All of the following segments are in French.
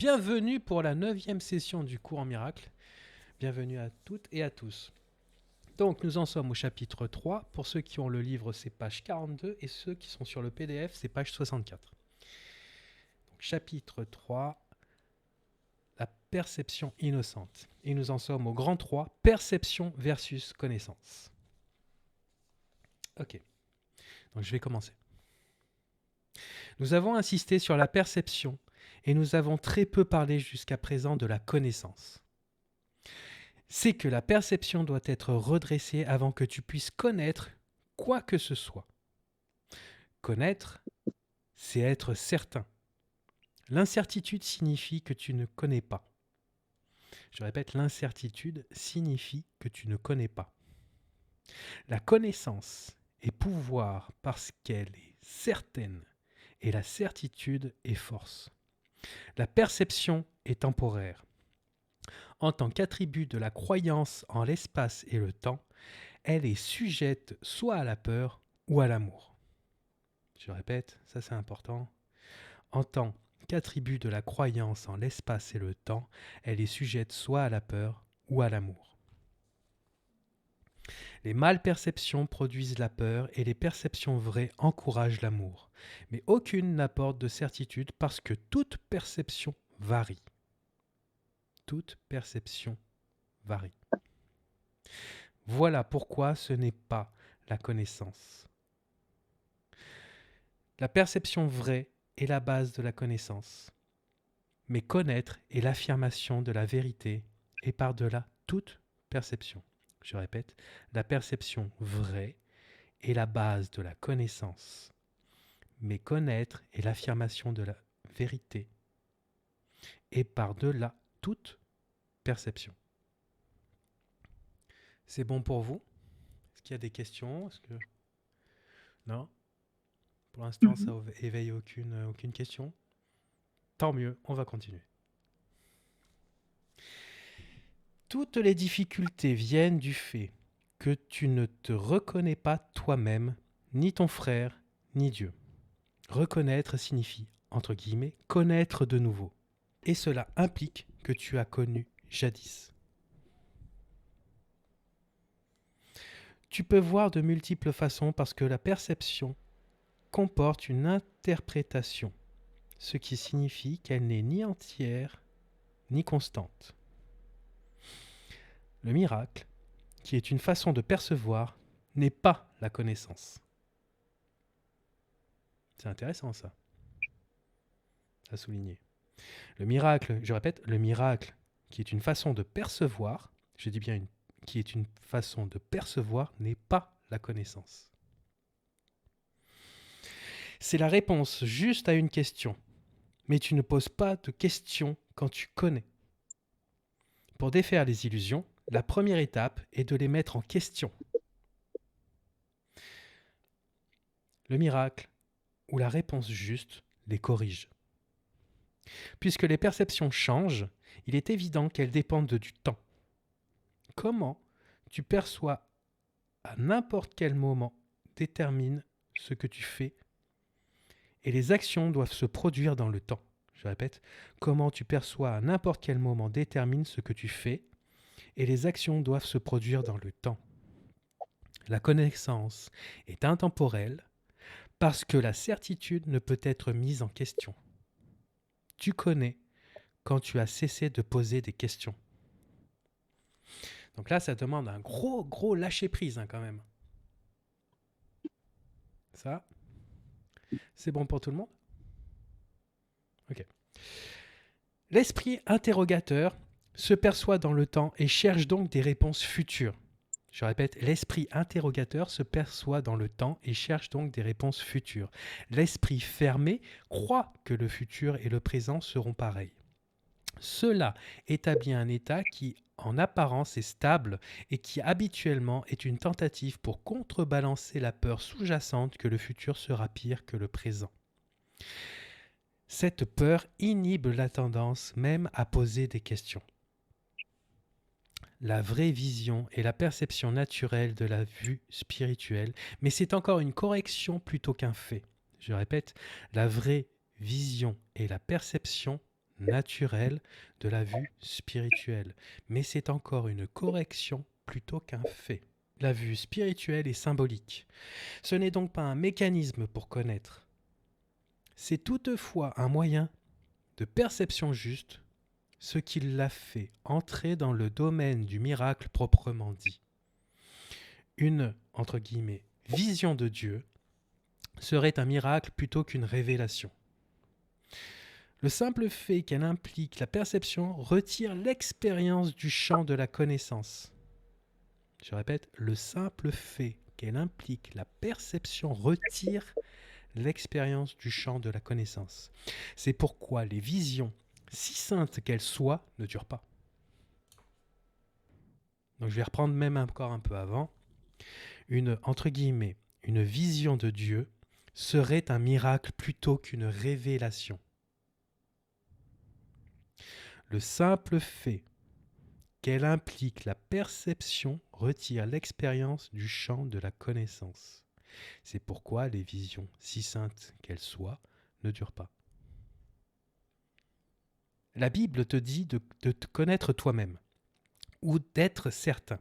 Bienvenue pour la 9e session du cours en miracle. Bienvenue à toutes et à tous. Donc nous en sommes au chapitre 3. Pour ceux qui ont le livre, c'est page 42 et ceux qui sont sur le PDF, c'est page 64. Donc, chapitre 3, la perception innocente. Et nous en sommes au grand 3, perception versus connaissance. Ok, donc je vais commencer. Nous avons insisté sur la perception et nous avons très peu parlé jusqu'à présent de la connaissance. C'est que la perception doit être redressée avant que tu puisses connaître quoi que ce soit. Connaître, c'est être certain. L'incertitude signifie que tu ne connais pas. Je répète, l'incertitude signifie que tu ne connais pas. La connaissance est pouvoir parce qu'elle est certaine et la certitude est force. La perception est temporaire. En tant qu'attribut de la croyance en l'espace et le temps, elle est sujette soit à la peur ou à l'amour. Je répète, ça c'est important. En tant qu'attribut de la croyance en l'espace et le temps, elle est sujette soit à la peur ou à l'amour. Les mal-perceptions produisent la peur et les perceptions vraies encouragent l'amour. Mais aucune n'apporte de certitude parce que toute perception varie. Toute perception varie. Voilà pourquoi ce n'est pas la connaissance. La perception vraie est la base de la connaissance. Mais connaître est l'affirmation de la vérité et par-delà toute perception. Je répète, la perception vraie est la base de la connaissance. Mais connaître est l'affirmation de la vérité et par-delà toute perception. C'est bon pour vous? Est-ce qu'il y a des questions? Non? Pour l'instant, ça éveille aucune question. Tant mieux, on va continuer. Toutes les difficultés viennent du fait que tu ne te reconnais pas toi-même, ni ton frère, ni Dieu. Reconnaître signifie, entre guillemets, connaître de nouveau. Et cela implique que tu as connu jadis. Tu peux voir de multiples façons parce que la perception comporte une interprétation, ce qui signifie qu'elle n'est ni entière ni constante. Le miracle, qui est une façon de percevoir, n'est pas la connaissance. C'est intéressant ça, à souligner. Le miracle, je répète, le miracle, qui est une façon de percevoir, je dis bien qui est une façon de percevoir, n'est pas la connaissance. C'est la réponse juste à une question, mais tu ne poses pas de questions quand tu connais. Pour défaire les illusions, la première étape est de les mettre en question. Le miracle, ou la réponse juste, les corrige. Puisque les perceptions changent, il est évident qu'elles dépendent du temps. Comment tu perçois à n'importe quel moment détermine ce que tu fais et les actions doivent se produire dans le temps. Je répète, comment tu perçois à n'importe quel moment détermine ce que tu fais et les actions doivent se produire dans le temps. La connaissance est intemporelle parce que la certitude ne peut être mise en question. Tu connais quand tu as cessé de poser des questions. Donc là, ça demande un gros lâcher-prise quand même. Ça, c'est bon pour tout le monde? Ok. L'esprit interrogateur se perçoit dans le temps et cherche donc des réponses futures. Je répète, l'esprit interrogateur se perçoit dans le temps et cherche donc des réponses futures. L'esprit fermé croit que le futur et le présent seront pareils. Cela établit un état qui, en apparence, est stable et qui habituellement est une tentative pour contrebalancer la peur sous-jacente que le futur sera pire que le présent. Cette peur inhibe la tendance même à poser des questions. La vraie vision est la perception naturelle de la vue spirituelle, mais c'est encore une correction plutôt qu'un fait. Je répète, la vraie vision est la perception naturel de la vue spirituelle, mais c'est encore une correction plutôt qu'un fait. La vue spirituelle est symbolique. Ce n'est donc pas un mécanisme pour connaître. C'est toutefois un moyen de perception juste, ce qui l'a fait entrer dans le domaine du miracle proprement dit. Une, entre guillemets, vision de Dieu serait un miracle plutôt qu'une révélation. Le simple fait qu'elle implique la perception retire l'expérience du champ de la connaissance. Je répète, le simple fait qu'elle implique la perception retire l'expérience du champ de la connaissance. C'est pourquoi les visions, si saintes qu'elles soient, ne durent pas. Donc je vais reprendre même encore un peu avant. Entre guillemets, une vision de Dieu serait un miracle plutôt qu'une révélation. Le simple fait qu'elle implique la perception retire l'expérience du champ de la connaissance. C'est pourquoi les visions, si saintes qu'elles soient, ne durent pas. La Bible te dit de te connaître toi-même ou d'être certain.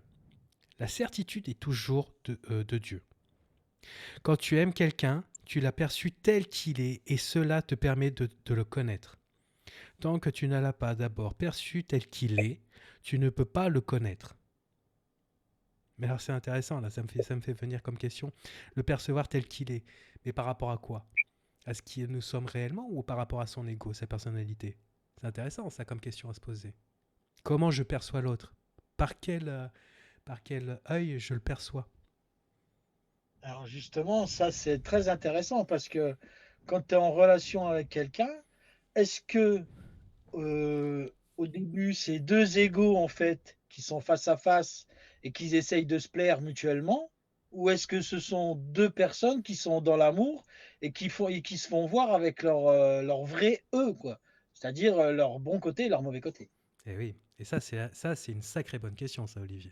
La certitude est toujours de Dieu. Quand tu aimes quelqu'un, tu l'as perçu tel qu'il est et cela te permet de le connaître. Tant que tu ne l'as pas d'abord perçu tel qu'il est, tu ne peux pas le connaître. Mais alors c'est intéressant, là, ça me fait venir comme question, le percevoir tel qu'il est. Mais par rapport à quoi? À ce qui nous sommes réellement ou par rapport à son ego, sa personnalité? C'est intéressant ça comme question à se poser. Comment je perçois l'autre? Par quel œil je le perçois? Alors justement, ça c'est très intéressant parce que quand tu es en relation avec quelqu'un, est-ce que au début c'est deux égos en fait qui sont face à face et qui essayent de se plaire mutuellement, ou est-ce que ce sont deux personnes qui sont dans l'amour et qui se font voir avec leur vrai eux quoi, c'est-à-dire leur bon côté et leur mauvais côté. Eh oui, et ça c'est une sacrée bonne question ça Olivier.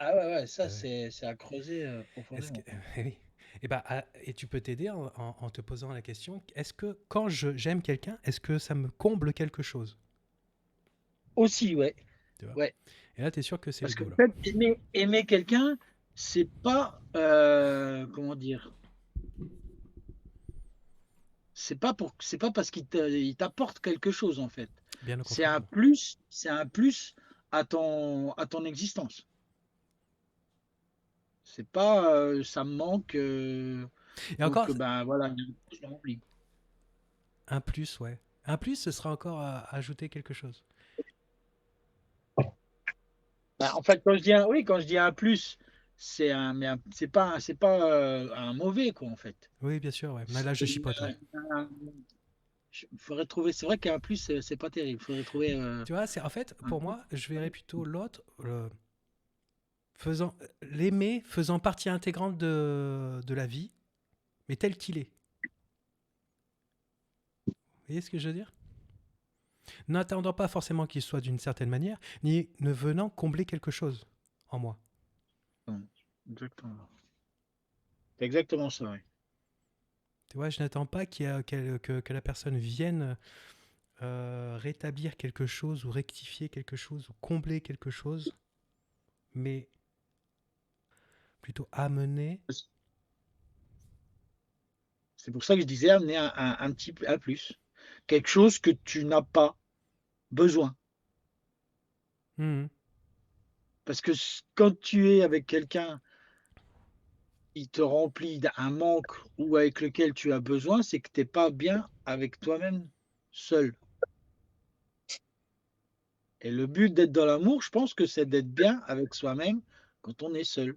Ah ouais ouais, ça Eh oui. c'est à creuser Est-ce que, profondément. eh oui. Et tu peux t'aider en te posant la question, est-ce que quand j'aime quelqu'un, est-ce que ça me comble quelque chose? Aussi ouais, Tu vois? ouais. Et là, tu es sûr que c'est Parce que l'ego là. peut-être aimer quelqu'un, c'est pas, comment dire? C'est pas parce il t'apporte quelque chose, en fait. Bien au C'est contraire. c'est un plus à ton existence. C'est pas, ça me manque, Et encore, ben, voilà, je le remplis. un plus, ouais. Un plus, ce sera encore à ajouter quelque chose. Bah, en fait, quand je dis un plus, c'est pas, un mauvais, quoi, en fait. Oui, bien sûr, ouais. Mais C'est là, je chipote, ouais. un faudrait trouver c'est vrai qu'un plus, c'est pas terrible. Faudrait trouver, Tu vois, c'est en fait, un pour moi, je verrais plutôt l'autre l'aimer faisant partie intégrante de la vie, mais tel qu'il est. Vous voyez ce que je veux dire? N'attendant pas forcément qu'il soit d'une certaine manière, ni ne venant combler quelque chose en moi. exactement. C'est exactement ça, oui. Tu vois, je n'attends pas que la personne vienne rétablir quelque chose ou rectifier quelque chose ou combler quelque chose, mais plutôt amener. C'est pour ça que je disais amener un petit un plus. Quelque chose que tu n'as pas besoin. Mhm. Parce que quand tu es avec quelqu'un qui te remplit d'un manque ou avec lequel tu as besoin, c'est que tu es pas bien avec toi-même seul. Et le but d'être dans l'amour, je pense que c'est d'être bien avec soi-même quand on est seul.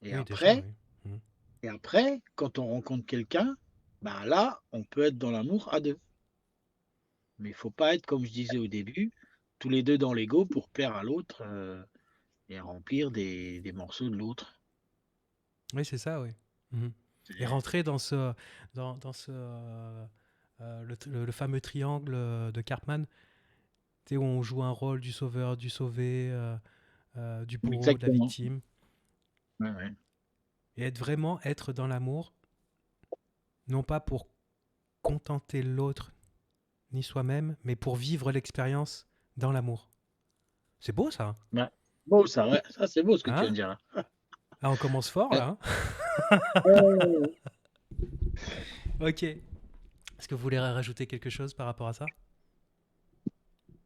Et Oui, déjà, après, oui. Mhm. quand on rencontre quelqu'un, ben là, on peut être dans l'amour à deux. Mais il faut pas être, comme je disais au début, tous les deux dans l'ego pour plaire à l'autre et remplir des morceaux de l'autre. Oui, c'est ça, oui. Mhm. Et C'est rentrer dans ce, le fameux triangle de Cartman, tu sais, où on joue un rôle du sauveur, du sauvé, du bourreau, de la exactement. victime, Ouais, ouais. et être dans l'amour, non pas pour contenter l'autre, ni soi-même, mais pour vivre l'expérience dans l'amour. C'est beau ça, Ouais. Beau ça, ouais, ça c'est beau ce que tu viens hein? de dire, hein. Là, on commence fort, Ouais. là, hein? Ok. Est-ce que vous voulez rajouter quelque chose par rapport à ça?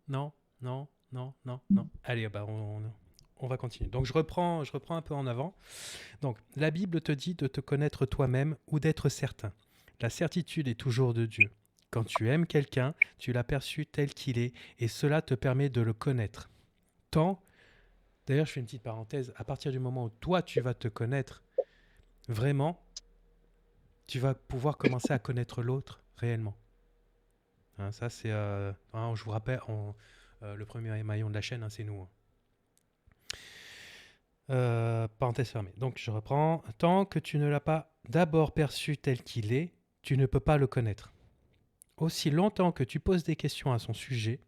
Non, non, non, non, non. Allez, bah on va continuer. Donc je reprends un peu en avant. Donc la Bible te dit de te connaître toi-même ou d'être certain. La certitude est toujours de Dieu. Quand tu aimes quelqu'un, tu l'as perçu tel qu'il est et cela te permet de le connaître. Tant, d'ailleurs je fais une petite parenthèse, à partir du moment où toi tu vas te connaître vraiment, tu vas pouvoir commencer à connaître l'autre réellement. Hein, ça c'est, je vous rappelle, le premier maillon de la chaîne, hein, c'est nous. Hein. Parenthèse fermée. Donc je reprends. Tant que tu ne l'as pas d'abord perçu tel qu'il est, tu ne peux pas le connaître. Aussi longtemps que tu poses des questions à son sujet,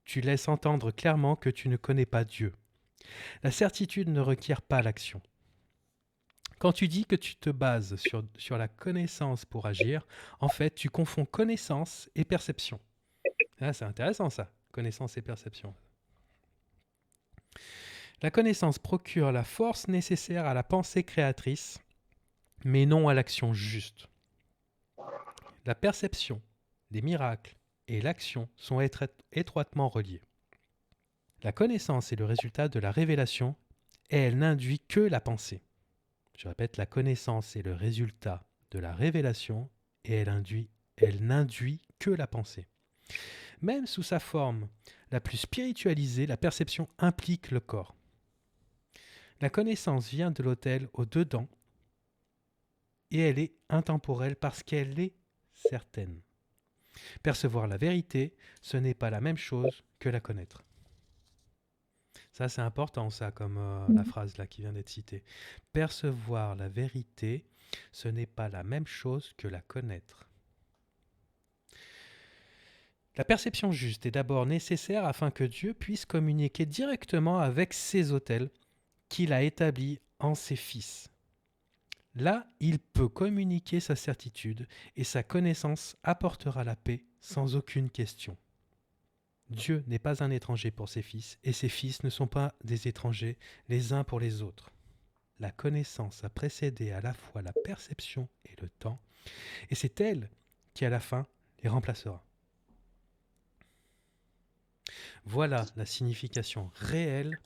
tu laisses entendre clairement que tu ne connais pas Dieu. La certitude ne requiert pas l'action. Quand tu dis que tu te bases sur la connaissance pour agir, en fait, tu confonds connaissance et perception. Ah, c'est intéressant ça, connaissance et perception. La connaissance procure la force nécessaire à la pensée créatrice, mais non à l'action juste. La perception, les miracles et l'action sont étroitement reliés. La connaissance est le résultat de la révélation et elle n'induit que la pensée. Je répète, la connaissance est le résultat de la révélation et elle n'induit que la pensée. Même sous sa forme la plus spiritualisée, la perception implique le corps. La connaissance vient de l'autel au dedans et elle est intemporelle parce qu'elle est certaine. Percevoir la vérité, ce n'est pas la même chose que la connaître. Ça, c'est important, ça, comme la phrase là qui vient d'être citée. Percevoir la vérité, ce n'est pas la même chose que la connaître. La perception juste est d'abord nécessaire afin que Dieu puisse communiquer directement avec ses autels qu'il a établis en ses fils. Là, il peut communiquer sa certitude et sa connaissance apportera la paix sans aucune question. Dieu n'est pas un étranger pour ses fils et ses fils ne sont pas des étrangers les uns pour les autres. La connaissance a précédé à la fois la perception et le temps et c'est elle qui à la fin les remplacera. Voilà la signification réelle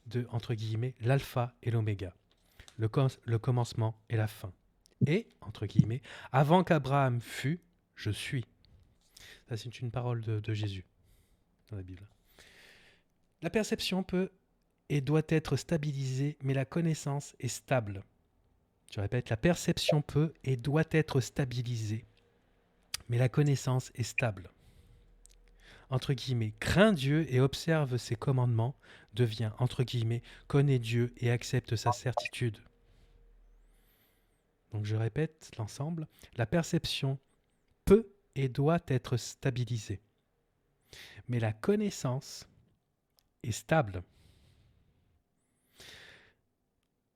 de, entre guillemets, l'alpha et l'oméga, le commencement et la fin. Et, entre guillemets, avant qu'Abraham fût, je suis. Ça, c'est une parole de Jésus dans la Bible. La perception peut et doit être stabilisée, mais la connaissance est stable. Je répète, la perception peut et doit être stabilisée, mais la connaissance est stable. Entre guillemets, crains Dieu et observe ses commandements, devient, entre guillemets, connaît Dieu et accepte sa certitude. Donc je répète l'ensemble, la perception peut et doit être stabilisée, mais la connaissance est stable.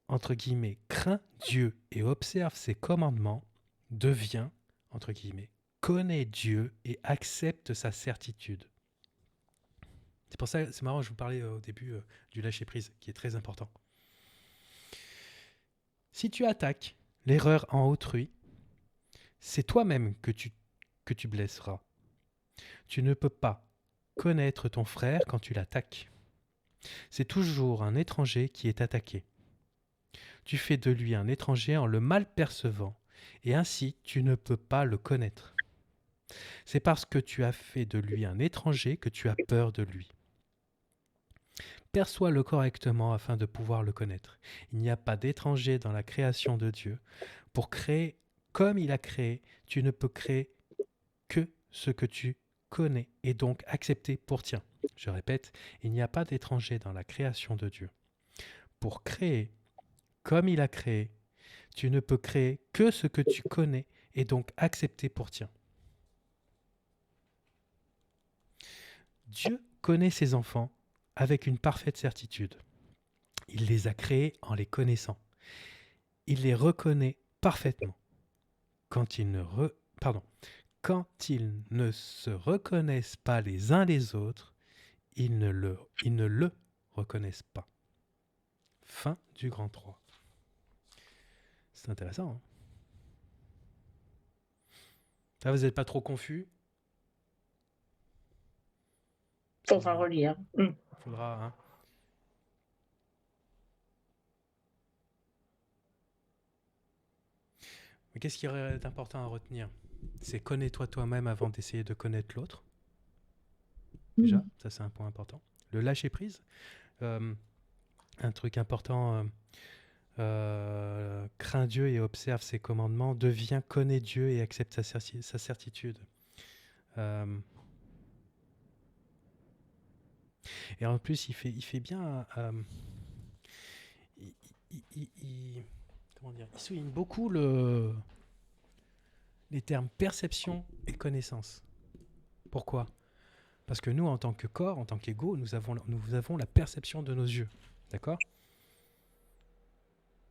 Entre guillemets, crains Dieu et observe ses commandements, devient, entre guillemets, connaît Dieu et accepte sa certitude. C'est pour ça, c'est marrant, je vous parlais au début du lâcher-prise, qui est très important. Si tu attaques l'erreur en autrui, c'est toi-même que tu blesseras. Tu ne peux pas connaître ton frère quand tu l'attaques. C'est toujours un étranger qui est attaqué. Tu fais de lui un étranger en le mal percevant, et ainsi tu ne peux pas le connaître. C'est parce que tu as fait de lui un étranger que tu as peur de lui. Perçois-le correctement afin de pouvoir le connaître. Il n'y a pas d'étranger dans la création de Dieu. Pour créer comme il a créé, tu ne peux créer que ce que tu connais et donc accepter pour tien. Je répète, il n'y a pas d'étranger dans la création de Dieu. Pour créer comme il a créé, tu ne peux créer que ce que tu connais et donc accepter pour tien. Dieu connaît ses enfants avec une parfaite certitude. Il les a créés en les connaissant. Il les reconnaît parfaitement. Quand il quand ils ne se reconnaissent pas les uns les autres, ils ne le reconnaissent pas. Fin du grand 3. C'est intéressant. Hein, ça, vous n'êtes pas trop confus? Faudra relire. Faudra, hein. Mais qu'est-ce qui est important à retenir? C'est connais-toi toi-même avant d'essayer de connaître l'autre. Déjà, ça c'est un point important. Le lâcher prise, un truc important, crains Dieu et observe ses commandements, deviens, connais Dieu et accepte sa certitude. Et en plus, il fait bien. Comment dire, il souligne beaucoup les termes perception et connaissance. Pourquoi? Parce que nous, en tant que corps, en tant qu'ego, nous avons la perception de nos yeux. D'accord?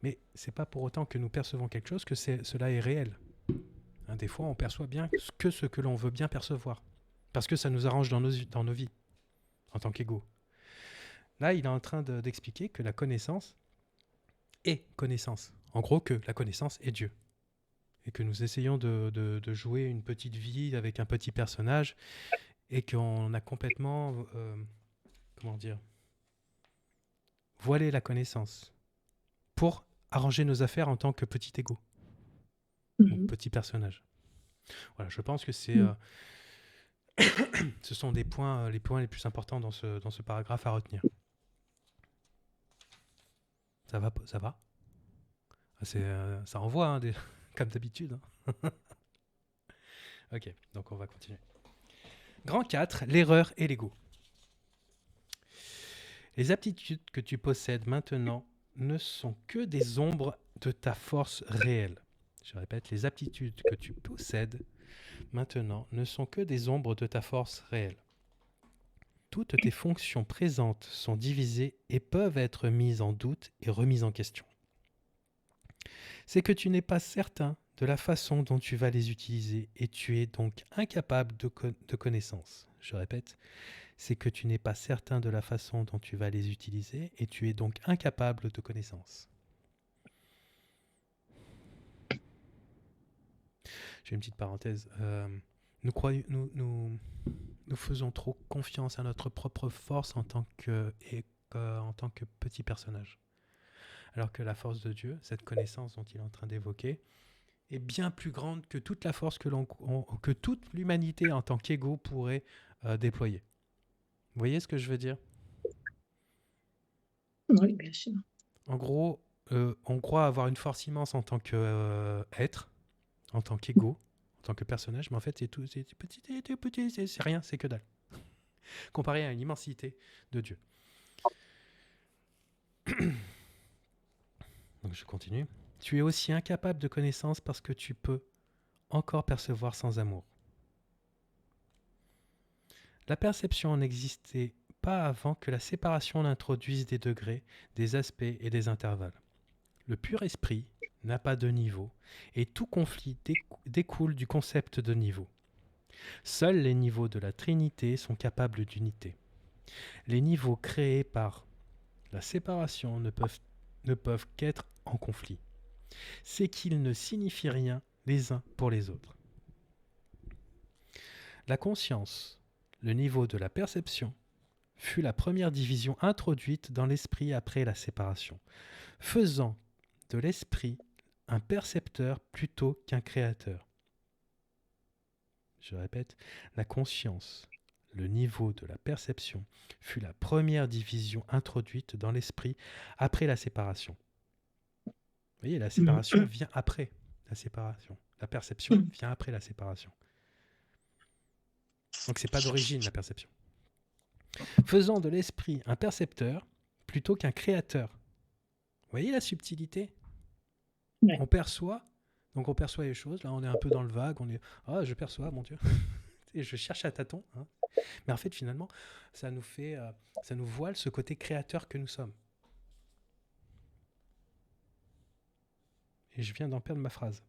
Mais c'est pas pour autant que nous percevons quelque chose que cela est réel. Hein, des fois, on perçoit bien que ce que l'on veut bien percevoir. Parce que ça nous arrange dans nos vies, en tant qu'ego. Là, il est en train d'expliquer que la connaissance est connaissance. En gros, que la connaissance est Dieu. Et que nous essayons de jouer une petite vie avec un petit personnage et qu'on a complètement, comment dire, voilé la connaissance pour arranger nos affaires en tant que petit ego, ou petit personnage. Voilà, je pense que c'est, ce sont les points les plus importants dans ce paragraphe à retenir. Ça va? Ça envoie, hein, comme d'habitude. Hein. Ok, donc on va continuer. Grand 4, l'erreur et l'ego. Les aptitudes que tu possèdes maintenant ne sont que des ombres de ta force réelle. Je répète, les aptitudes que tu possèdes maintenant ne sont que des ombres de ta force réelle. Toutes tes fonctions présentes sont divisées et peuvent être mises en doute et remises en question. C'est que tu n'es pas certain de la façon dont tu vas les utiliser et tu es donc incapable de connaissance. Je répète, c'est que tu n'es pas certain de la façon dont tu vas les utiliser et tu es donc incapable de connaissance. J'ai une petite parenthèse. Nous faisons trop confiance à notre propre force en tant que petit personnage. Alors que la force de Dieu, cette connaissance dont il est en train d'évoquer, est bien plus grande que toute la force que toute l'humanité en tant qu'ego pourrait déployer. Vous voyez ce que je veux dire? Oui, bien sûr. En gros, on croit avoir une force immense en tant qu'être, en tant qu'ego, en tant que personnage, mais en fait, c'est petit, c'est rien, c'est que dalle. Comparé à l'immensité de Dieu. Donc je continue. Tu es aussi incapable de connaissance parce que tu peux encore percevoir sans amour. La perception n'existait pas avant que la séparation n'introduise des degrés, des aspects et des intervalles. Le pur esprit n'a pas de niveau et tout conflit découle du concept de niveau. Seuls les niveaux de la Trinité sont capables d'unité. Les niveaux créés par la séparation ne peuvent qu'être en conflit. C'est qu'ils ne signifient rien les uns pour les autres. La conscience, le niveau de la perception, fut la première division introduite dans l'esprit après la séparation, faisant de l'esprit un percepteur plutôt qu'un créateur. Je répète, la conscience, le niveau de la perception, fut la première division introduite dans l'esprit après la séparation. Vous voyez, la séparation vient après la séparation. La perception vient après la séparation. Donc c'est pas d'origine la perception. Faisant de l'esprit un percepteur plutôt qu'un créateur. Vous voyez la subtilité? Ouais. On perçoit les choses. Là, on est un peu dans le vague. Je perçois, mon Dieu. Et je cherche à tâtons. Hein. Mais en fait, finalement, ça nous voile ce côté créateur que nous sommes. Et je viens d'en perdre ma phrase.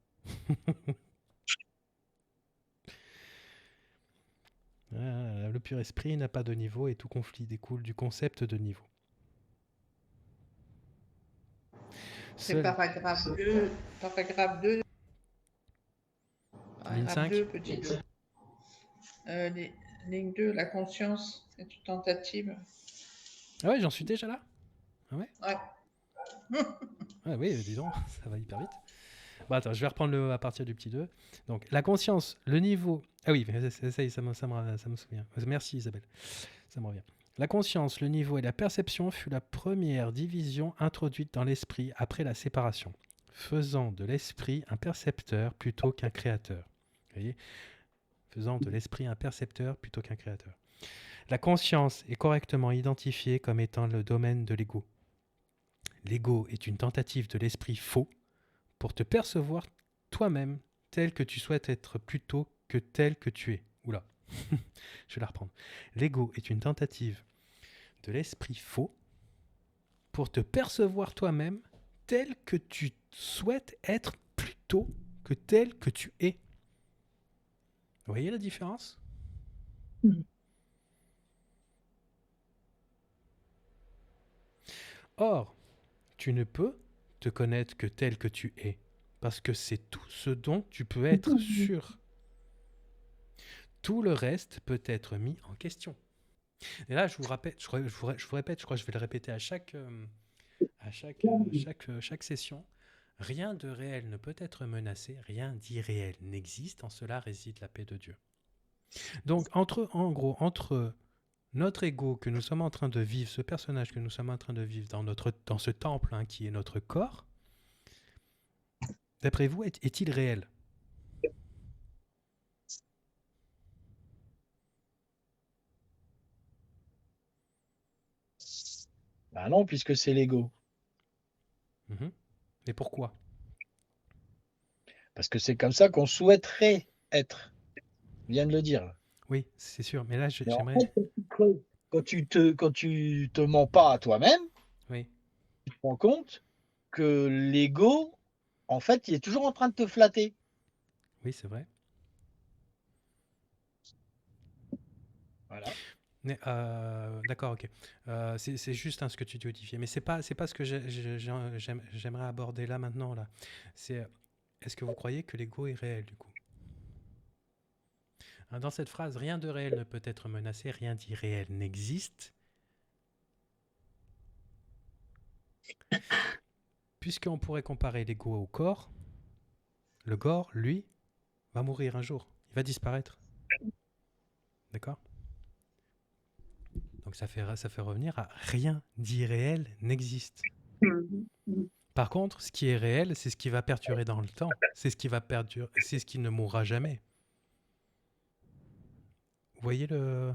Le pur esprit n'a pas de niveau et tout conflit découle du concept de niveau. C'est Seul... paragraphe 2. Paragraphe 2. Ligne Paragraphe 5. 2, petit 2. Ligne 2, la conscience est une tentative. Ah ouais, j'en suis déjà là. Ah ouais. Ouais. Ah oui, dis donc, ça va hyper vite. Bon, attends, je vais reprendre à partir du petit 2. Donc, la conscience, le niveau... Ah oui, ça me souvient. Merci Isabelle, ça me revient. La conscience, le niveau et la perception fut la première division introduite dans l'esprit après la séparation, faisant de l'esprit un percepteur plutôt qu'un créateur. Vous voyez ? Faisant de l'esprit un percepteur plutôt qu'un créateur. La conscience est correctement identifiée comme étant le domaine de l'ego. L'ego est une tentative de l'esprit faux pour te percevoir toi-même tel que tu souhaites être plutôt que tel que tu es. Oula, je vais la reprendre. L'ego est une tentative de l'esprit faux pour te percevoir toi-même tel que tu souhaites être plutôt que tel que tu es. Vous voyez la différence ? Or, tu ne peux te connaître que tel que tu es, parce que c'est tout ce dont tu peux être sûr. Tout le reste peut être mis en question. Et là, je vous répète, je crois que je vais le répéter à chaque session. Rien de réel ne peut être menacé, rien d'irréel n'existe, en cela réside la paix de Dieu. Donc, entre notre ego que nous sommes en train de vivre, ce personnage que nous sommes en train de vivre dans ce temple qui est notre corps, d'après vous, est-il réel ? Ben non, puisque c'est l'ego. Mais pourquoi ? Parce que c'est comme ça qu'on souhaiterait être. Je viens de le dire. Oui, c'est sûr, mais là, Mais en j'aimerais... fait, quand tu te mens pas à toi-même, Oui, tu te rends compte que l'ego, en fait, il est toujours en train de te flatter. oui, c'est vrai. Voilà. Mais, d'accord, ok. C'est juste ce que tu dis, Olivier. Mais c'est pas ce que j'aimerais aborder là maintenant. Là. C'est est-ce que vous croyez que l'ego est réel du coup ? Dans cette phrase, rien de réel ne peut être menacé, rien d'irréel n'existe. Puisqu'on pourrait comparer l'ego au corps, le corps, lui, va mourir un jour. Il va disparaître. D'accord ? Donc ça fait revenir à rien d'irréel n'existe. Par contre, ce qui est réel, c'est ce qui va perdurer dans le temps. C'est ce qui va perdurer, c'est ce qui ne mourra jamais. Vous voyez le...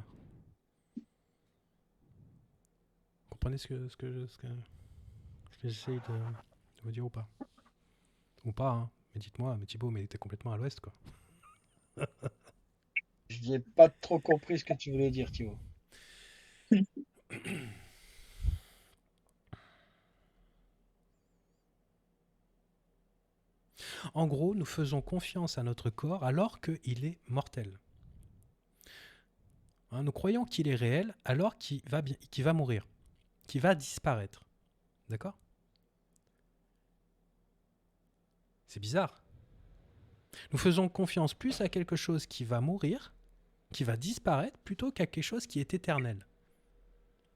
Vous comprenez ce que j'essaye de vous dire ou pas ? Ou pas, hein. Mais dites-moi, mais Thibaut, mais t'es complètement à l'ouest, quoi. Je n'ai pas trop compris ce que tu voulais dire, Thibaut. En gros, nous faisons confiance à notre corps alors qu'il est mortel. Nous croyons qu'il est réel alors qu'il va mourir, qu'il va disparaître. D'accord ? C'est bizarre. Nous faisons confiance plus à quelque chose qui va mourir, qui va disparaître, plutôt qu'à quelque chose qui est éternel.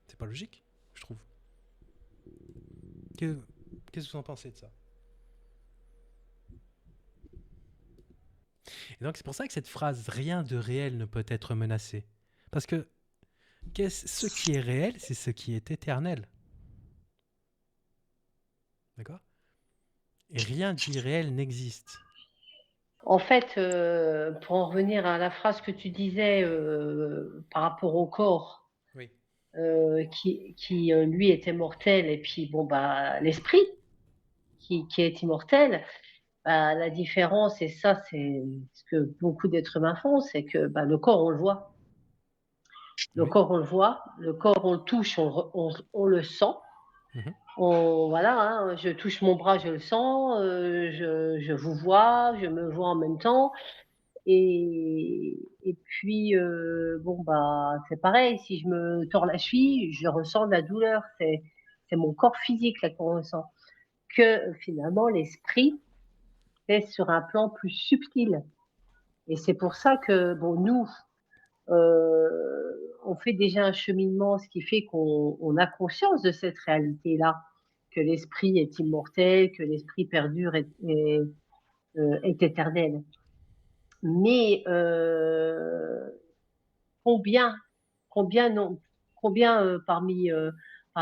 C'est pas logique, je trouve. Qu'est-ce que vous en pensez de ça ? Et donc c'est pour ça que cette phrase « rien de réel ne peut être menacé ». Parce que ce qui est réel, c'est ce qui est éternel. D'accord ? Et rien d'irréel n'existe. En fait, pour en revenir à la phrase que tu disais par rapport au corps, Oui. qui lui était mortel, et puis l'esprit qui est immortel, la différence, et ça c'est ce que beaucoup d'êtres humains font, c'est que le corps on le voit. Le corps on le voit, le corps on le touche, on le sent. Voilà, je touche mon bras, je le sens, je vous vois, je me vois en même temps. Et puis, bon, bah, c'est pareil, si je me tords la cheville, je ressens de la douleur. C'est mon corps physique là qu'on ressent. Que finalement, l'esprit est sur un plan plus subtil. Et c'est pour ça que, bon, nous, on fait déjà un cheminement, ce qui fait qu'on a conscience de cette réalité-là, que l'esprit est immortel, que l'esprit perdure est éternel. Mais combien parmi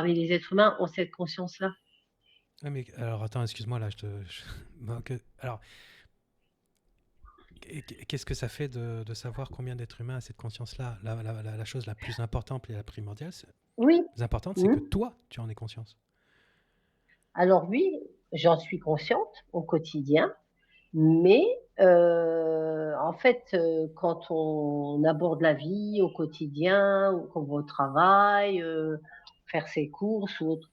les êtres humains ont cette conscience-là? Ah, mais alors attends, excuse-moi là, bon, alors, qu'est-ce que ça fait de savoir combien d'êtres humains a cette conscience-là? La chose la plus importante et la primordiale, Oui. c'est que toi, tu en aies conscience. Alors oui, j'en suis consciente au quotidien, mais en fait, quand on aborde la vie au quotidien, ou qu'on va au travail, faire ses courses ou autre,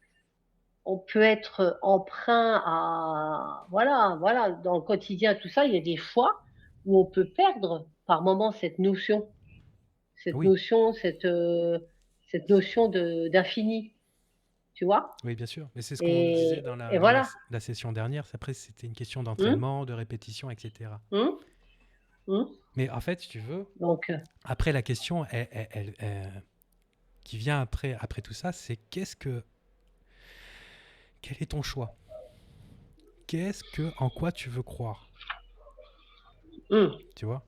on peut être emprunt à voilà, dans le quotidien, tout ça, il y a des fois où on peut perdre par moment cette notion, Oui, cette notion d'infini, tu vois? oui, bien sûr. Mais c'est ce qu'on disait Et, dans et voilà. la session dernière. Après, c'était une question Hum, d'entraînement, de répétition, etc. hum, hum. Mais en fait, si tu veux, Donc, après la question qui vient après tout ça, c'est quel est ton choix? En quoi tu veux croire? hum, Tu vois?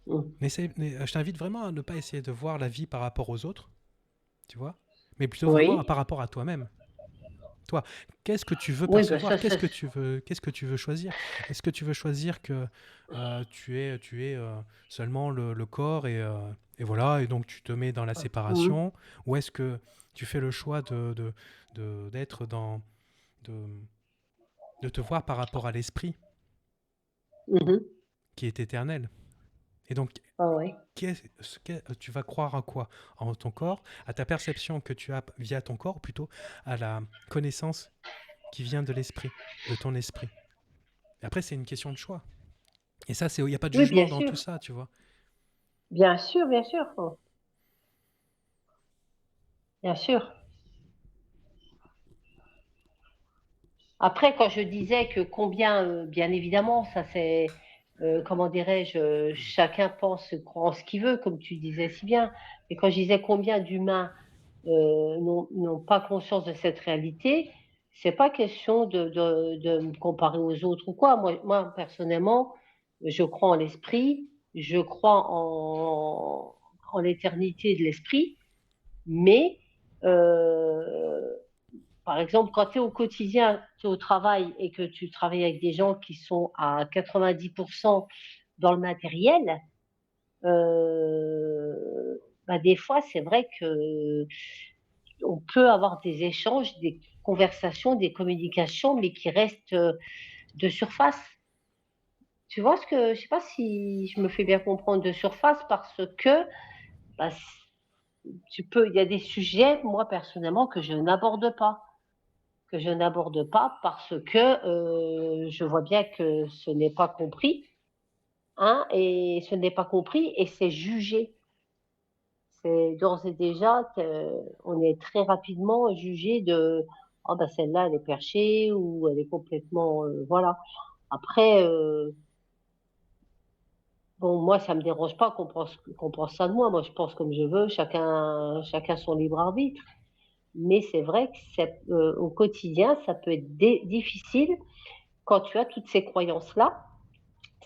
hum. Mais je t'invite vraiment à ne pas essayer de voir la vie par rapport aux autres, tu vois? Mais plutôt vraiment Oui, par rapport à toi-même. Toi, qu'est-ce que tu veux oui, ben percevoir? ça, Qu'est-ce que tu veux choisir? Est-ce que tu veux choisir que tu es seulement le corps et voilà, et donc tu te mets dans la hum, séparation? Ou est-ce que tu fais le choix d'être de, de te voir par rapport à l'esprit mhm. qui est éternel? Et donc, Ah ouais. tu vas croire en quoi? En ton corps, à ta perception que tu as via ton corps, ou plutôt à la connaissance qui vient de l'esprit, de ton esprit. Et après, c'est une question de choix. Et ça, il n'y a pas de Oui, jugement bien dans tout sûr, ça, tu vois. bien sûr, bien sûr, bien sûr. Après, quand je disais que combien, bien évidemment, ça c'est, comment dirais-je, chacun pense, croit en ce qu'il veut, comme tu disais si bien. Mais quand je disais combien d'humains n'ont pas conscience de cette réalité, c'est pas question de me comparer aux autres ou quoi. Moi, personnellement, je crois en l'esprit, je crois en l'éternité de l'esprit, mais par exemple, quand tu es au quotidien, tu es au travail et que tu travailles avec des gens qui sont à 90% dans le matériel, bah des fois, c'est vrai que on peut avoir des échanges, des conversations, des communications, mais qui restent de surface. Tu vois ce que, je sais pas si je me fais bien comprendre, de surface, parce que bah, il y a des sujets, moi personnellement, que je n'aborde pas parce que je vois bien que ce n'est pas compris, hein, et ce n'est pas compris et c'est jugé. C'est d'ores et déjà, on est très rapidement jugé de oh ben celle-là elle est perchée ou elle est complètement voilà. Après bon moi ça me dérange pas qu'on pense ça de moi. Moi je pense comme je veux, chacun son libre arbitre. Mais c'est vrai que au quotidien ça peut être difficile quand tu as toutes ces croyances-là,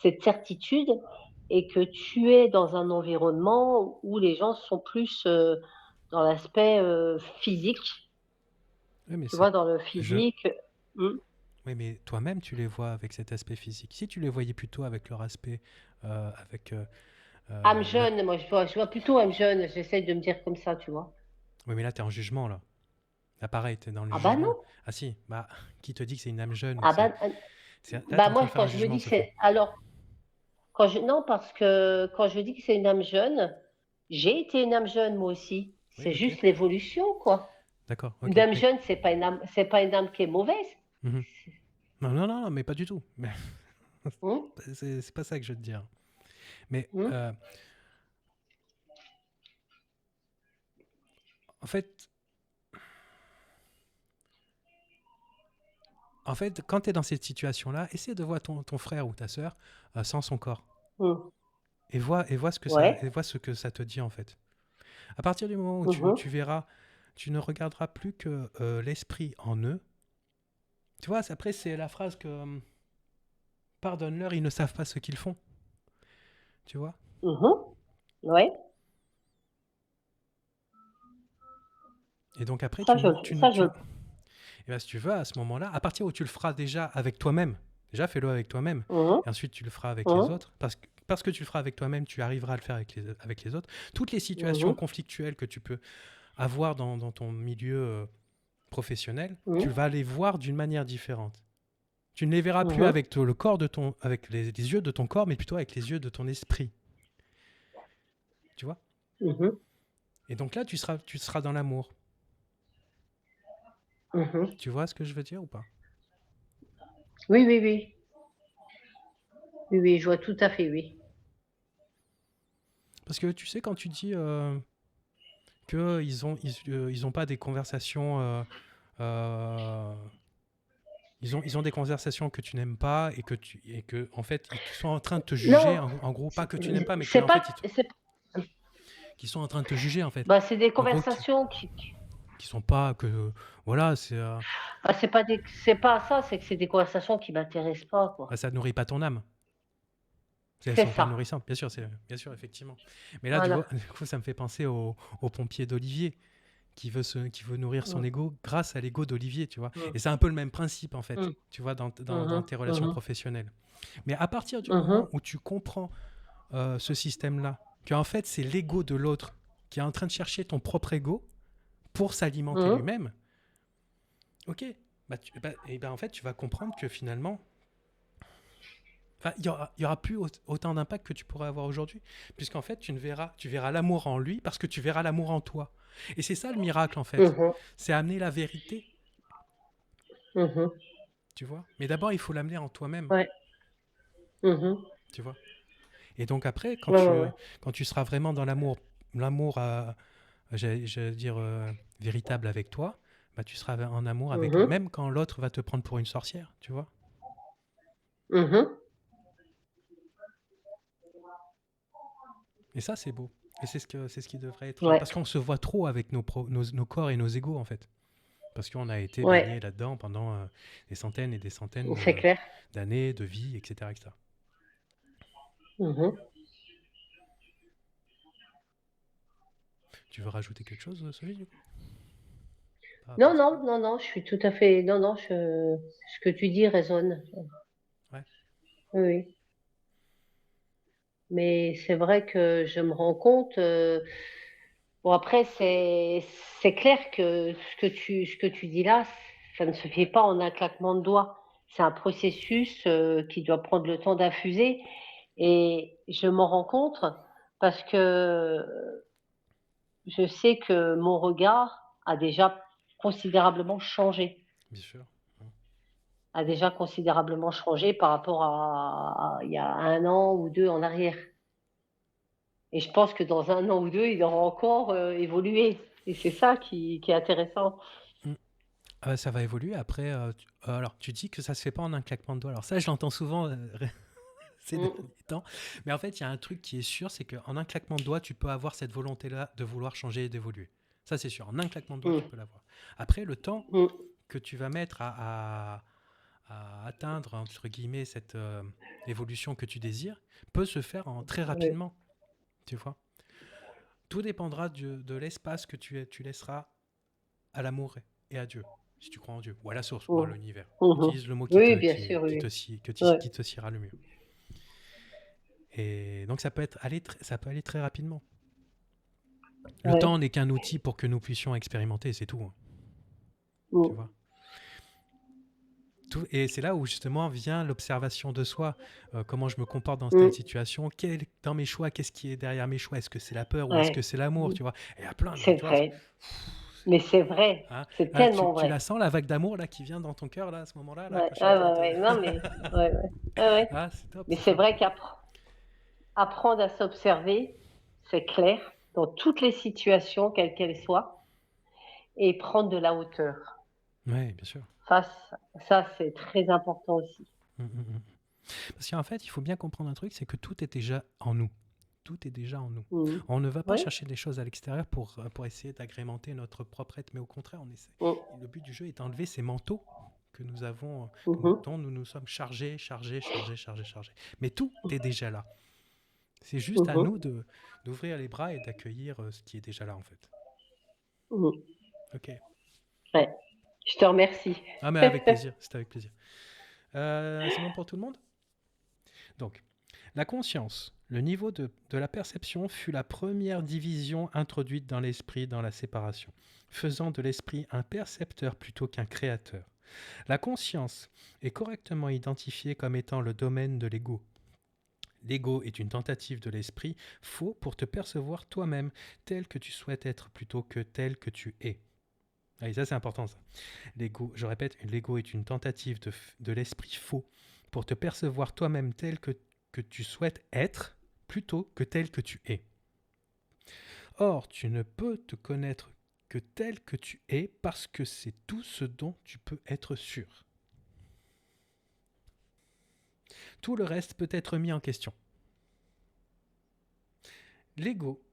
cette certitude, et que tu es dans un environnement où les gens sont plus dans l'aspect physique, Oui, mais tu vois, dans le je, physique. Hmm. oui, mais toi-même, tu les vois avec cet aspect physique. Si tu les voyais plutôt avec leur aspect, avec Âme le... jeune, moi je vois plutôt âme jeune, j'essaie de me dire comme ça, tu vois. Oui, mais là, t'es en jugement, là. Là, pareil, t'es dans le Ah bah non, jugement. Ah si, bah, qui te dit que c'est une âme jeune ou ah c'est... bah, Là, t'es en train moi de faire quand un je me jugement, dis que Sophie. c'est. Alors, non, parce que quand je dis que c'est une âme jeune, j'ai été une âme jeune moi aussi. Oui, C'est ok. juste l'évolution, quoi. D'accord, Une ok. âme Mais... jeune, c'est pas une âme qui est mauvaise. Mhm. Non, non, non, mais pas du tout. Mais Hmm. c'est pas ça que je veux te dire. Mais Mm. en fait, quand tu es dans cette situation-là, essaie de voir ton frère ou ta sœur sans son corps. Mm. Et vois Ouais. ce que ça te dit, en fait. À partir du moment où Mhm. tu verras, tu ne regarderas plus que l'esprit en eux. Tu vois, après, c'est la phrase que pardonne-leur, ils ne savent pas ce qu'ils font. Tu vois? Mhm. Ouais. Et donc après, Ça, je, ça, je. et ben, si tu veux, à ce moment-là, à partir où tu le feras déjà avec toi-même, déjà fais-le avec toi-même, Mhm. et ensuite tu le feras avec les Mhm. autres, parce que tu le feras avec toi-même, tu arriveras à le faire avec les autres. Toutes les situations Mhm. conflictuelles que tu peux avoir dans ton milieu professionnel, tu Mhm. vas les voir d'une manière différente. Tu ne les verras plus Mhm. avec le corps avec les yeux de ton corps, mais plutôt avec les yeux de ton esprit. Tu vois? Mhm. Et donc là, tu seras dans l'amour. Mhm. Tu vois ce que je veux dire ou pas? Oui, oui, oui. Oui, oui, je vois tout à fait, oui. Parce que tu sais, quand tu dis ils ont pas des conversations, euh, ils ont des conversations que tu n'aimes pas et que en fait ils sont en train de te juger Non, en gros, pas que tu n'aimes pas, mais que c'est en pas, fait c'est, qu'ils sont en train de te juger en fait. bah, c'est des En gros, conversations qui sont pas que voilà, bah, c'est pas ça, c'est que c'est des conversations qui m'intéressent pas, quoi. ça nourrit pas ton âme. Elles C'est sont pas ça. nourrissantes, bien sûr, effectivement. Mais là, Voilà. du coup, ça me fait penser au pompier d'Olivier qui veut nourrir son Mm. ego grâce à l'ego d'Olivier, tu vois. Mm. Et c'est un peu le même principe, en fait, Mm. tu vois, dans Mhm. tes relations Mhm. professionnelles. Mais à partir du moment Mhm. où tu comprends ce système-là, qu'en fait, c'est l'ego de l'autre qui est en train de chercher ton propre ego pour s'alimenter Mhm. lui-même, ok, et ben, en fait, tu vas comprendre que finalement, il y aura plus autant d'impact que tu pourrais avoir aujourd'hui, puisqu'en fait, tu verras l'amour en lui parce que tu verras l'amour en toi. Et c'est ça le miracle, en fait. Mhm. C'est amener la vérité, Mhm. tu vois. Mais d'abord, il faut l'amener en toi-même, Ouais. Mhm. tu vois. Et donc après, Ouais, ouais, ouais. quand tu seras vraiment dans l'amour, j'allais dire, véritable avec toi, bah, tu seras en amour avec, Mhm. même quand l'autre va te prendre pour une sorcière, tu vois. Mhm. Et ça, c'est beau. Et c'est ce qui devrait être. Ouais. Parce qu'on se voit trop avec nos corps et nos égos, en fait. Parce qu'on a été baigné Ouais. là-dedans pendant des centaines et des centaines C'est clair. d'années, de vie, etc., etc. Mhm. Tu veux rajouter quelque chose, Sophie, du coup, par rapport Non, à ça? non, non, non, je suis tout à fait. Non, non, ce que tu dis résonne. Ouais. Oui, oui. Mais c'est vrai que je me rends compte. Bon, après, c'est clair que ce que tu dis là, ça ne se fait pas en un claquement de doigts. C'est un processus qui doit prendre le temps d'infuser. Et je m'en rends compte parce que je sais que mon regard a déjà considérablement changé. Bien sûr. A déjà considérablement changé par rapport à il y a un an ou deux en arrière. Et je pense que dans un an ou deux, il aura encore évolué. Et c'est ça qui est intéressant. Mm. Ça va évoluer. Après, alors, tu dis que ça se fait pas en un claquement de doigts. Alors ça, je l'entends souvent ces Mm, derniers temps. Mais en fait, il y a un truc qui est sûr, c'est qu'en un claquement de doigts, tu peux avoir cette volonté-là de vouloir changer et d'évoluer. Ça, c'est sûr. En un claquement de doigts, tu mm, peux l'avoir. Après, le temps mm. que tu vas mettre à atteindre, entre guillemets, cette évolution que tu désires, peut se faire très Oui. rapidement. Tu vois. Tout dépendra de l'espace que tu laisseras à l'amour et à Dieu, si tu crois en Dieu, ou à la source, ou à Mm, l'univers. mhm. Utilise le mot Oui, bien sûr, oui. Ouais, qui te siera le mieux. Et donc ça peut aller très rapidement. Le ouais. temps n'est qu'un outil pour que nous puissions expérimenter, c'est tout. Hein, tu Mm, vois. Et c'est là où justement vient l'observation de soi. Comment je me comporte dans telle mm. situation, dans mes choix, qu'est-ce qui est derrière mes choix? Est-ce que c'est la peur ou est-ce que Ouais, c'est l'amour? Tu vois. Et il y a plein de, c'est tu vois, vrai. Mais c'est vrai. hein, C'est ah, tellement tu vrai. la sens la vague d'amour là qui vient dans ton cœur là à ce moment-là là Ouais, quand je suis en ouais, train de ouais, te ouais. Non, mais ouais, ouais. Ouais, ouais. ah c'est top Mais c'est c'est top. vrai qu'après. apprendre à s'observer, c'est clair, dans toutes les situations, quelles qu'elles soient, et prendre de la hauteur. Oui, bien sûr. Ça, c'est très important aussi. Parce qu'en fait, il faut bien comprendre un truc, c'est que tout est déjà en nous. Tout est déjà en nous. Mhm. On ne va pas Oui. chercher des choses à l'extérieur pour essayer d'agrémenter notre propre être, mais au contraire, on essaie. Mhm. Le but du jeu est d'enlever ces manteaux que nous avons, Mhm. dont nous nous sommes chargés. Mais tout est déjà là. C'est juste à Mhm. nous d'ouvrir les bras et d'accueillir ce qui est déjà là, en fait. Mhm. Ok. Ouais. Je te remercie. Ah, mais avec plaisir, c'est avec plaisir. C'est bon pour tout le monde? Donc, la conscience, le niveau de la perception fut la première division introduite dans l'esprit dans la séparation, faisant de l'esprit un percepteur plutôt qu'un créateur. La conscience est correctement identifiée comme étant le domaine de l'ego. L'ego est une tentative de l'esprit faux pour te percevoir toi-même tel que tu souhaites être plutôt que tel que tu es. Allez, ça c'est important ça. L'ego, je répète, l'ego est une tentative de l'esprit faux pour te percevoir toi-même tel que tu souhaites être plutôt que tel que tu es. Or, tu ne peux te connaître que tel que tu es parce que c'est tout ce dont tu peux être sûr. Tout le reste peut être mis en question. L'ego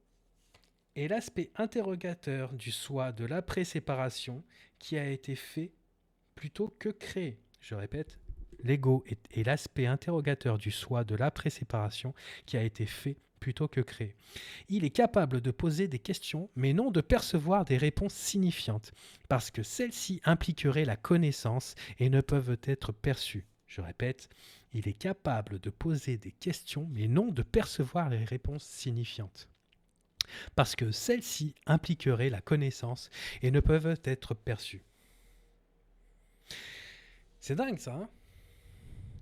est l'aspect interrogateur du soi de l'après-séparation qui a été fait plutôt que créé. Je répète, l'ego est l'aspect interrogateur du soi de l'après-séparation qui a été fait plutôt que créé. Il est capable de poser des questions, mais non de percevoir des réponses signifiantes, parce que celles-ci impliqueraient la connaissance et ne peuvent être perçues. Je répète, il est capable de poser des questions, mais non de percevoir les réponses signifiantes, parce que celles-ci impliqueraient la connaissance et ne peuvent être perçues. C'est dingue ça, hein?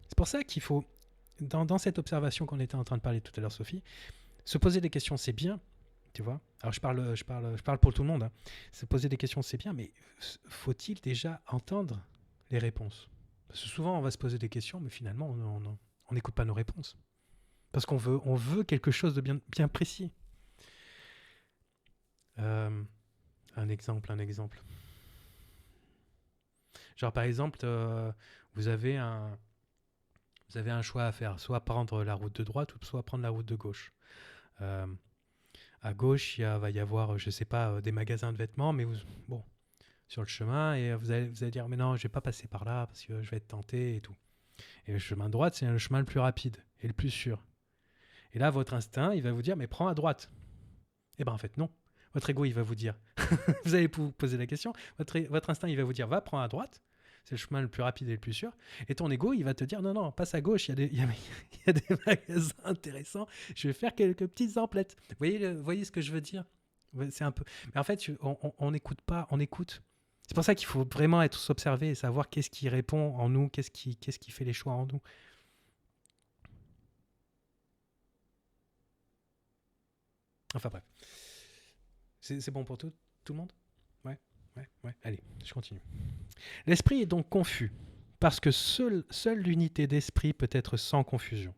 C'est pour ça qu'il faut, dans cette observation qu'on était en train de parler tout à l'heure, Sophie, se poser des questions, c'est bien, tu vois. Alors je parle pour tout le monde, hein. Se poser des questions, c'est bien, mais faut-il déjà entendre les réponses? Parce que souvent, on va se poser des questions, mais finalement, on n'écoute pas nos réponses. Parce qu'on veut quelque chose de bien précis. Un exemple. Genre, par exemple, vous avez un choix à faire, soit prendre la route de droite ou soit prendre la route de gauche. À gauche, va y avoir, je sais pas, des magasins de vêtements, mais bon, sur le chemin, et vous allez dire, mais non, je vais pas passer par là parce que je vais être tenté et tout. Et le chemin de droite, c'est le chemin le plus rapide et le plus sûr. Et là, votre instinct, il va vous dire, mais prends à droite. Et ben en fait, non. Votre ego, il va vous dire, vous allez vous poser la question, votre instinct, il va vous dire, va, prends à droite. C'est le chemin le plus rapide et le plus sûr. Et ton ego, il va te dire, non, passe à gauche, il y a des magasins intéressants, je vais faire quelques petites emplettes. Vous voyez ce que je veux dire? C'est un peu... Mais en fait, on n'écoute pas, on écoute. C'est pour ça qu'il faut vraiment être s'observer et savoir qu'est-ce qui répond en nous, qu'est-ce qui fait les choix en nous. Enfin bref. C'est bon pour tout le monde? Ouais. Allez, je continue. L'esprit est donc confus, parce que seule l'unité d'esprit peut être sans confusion.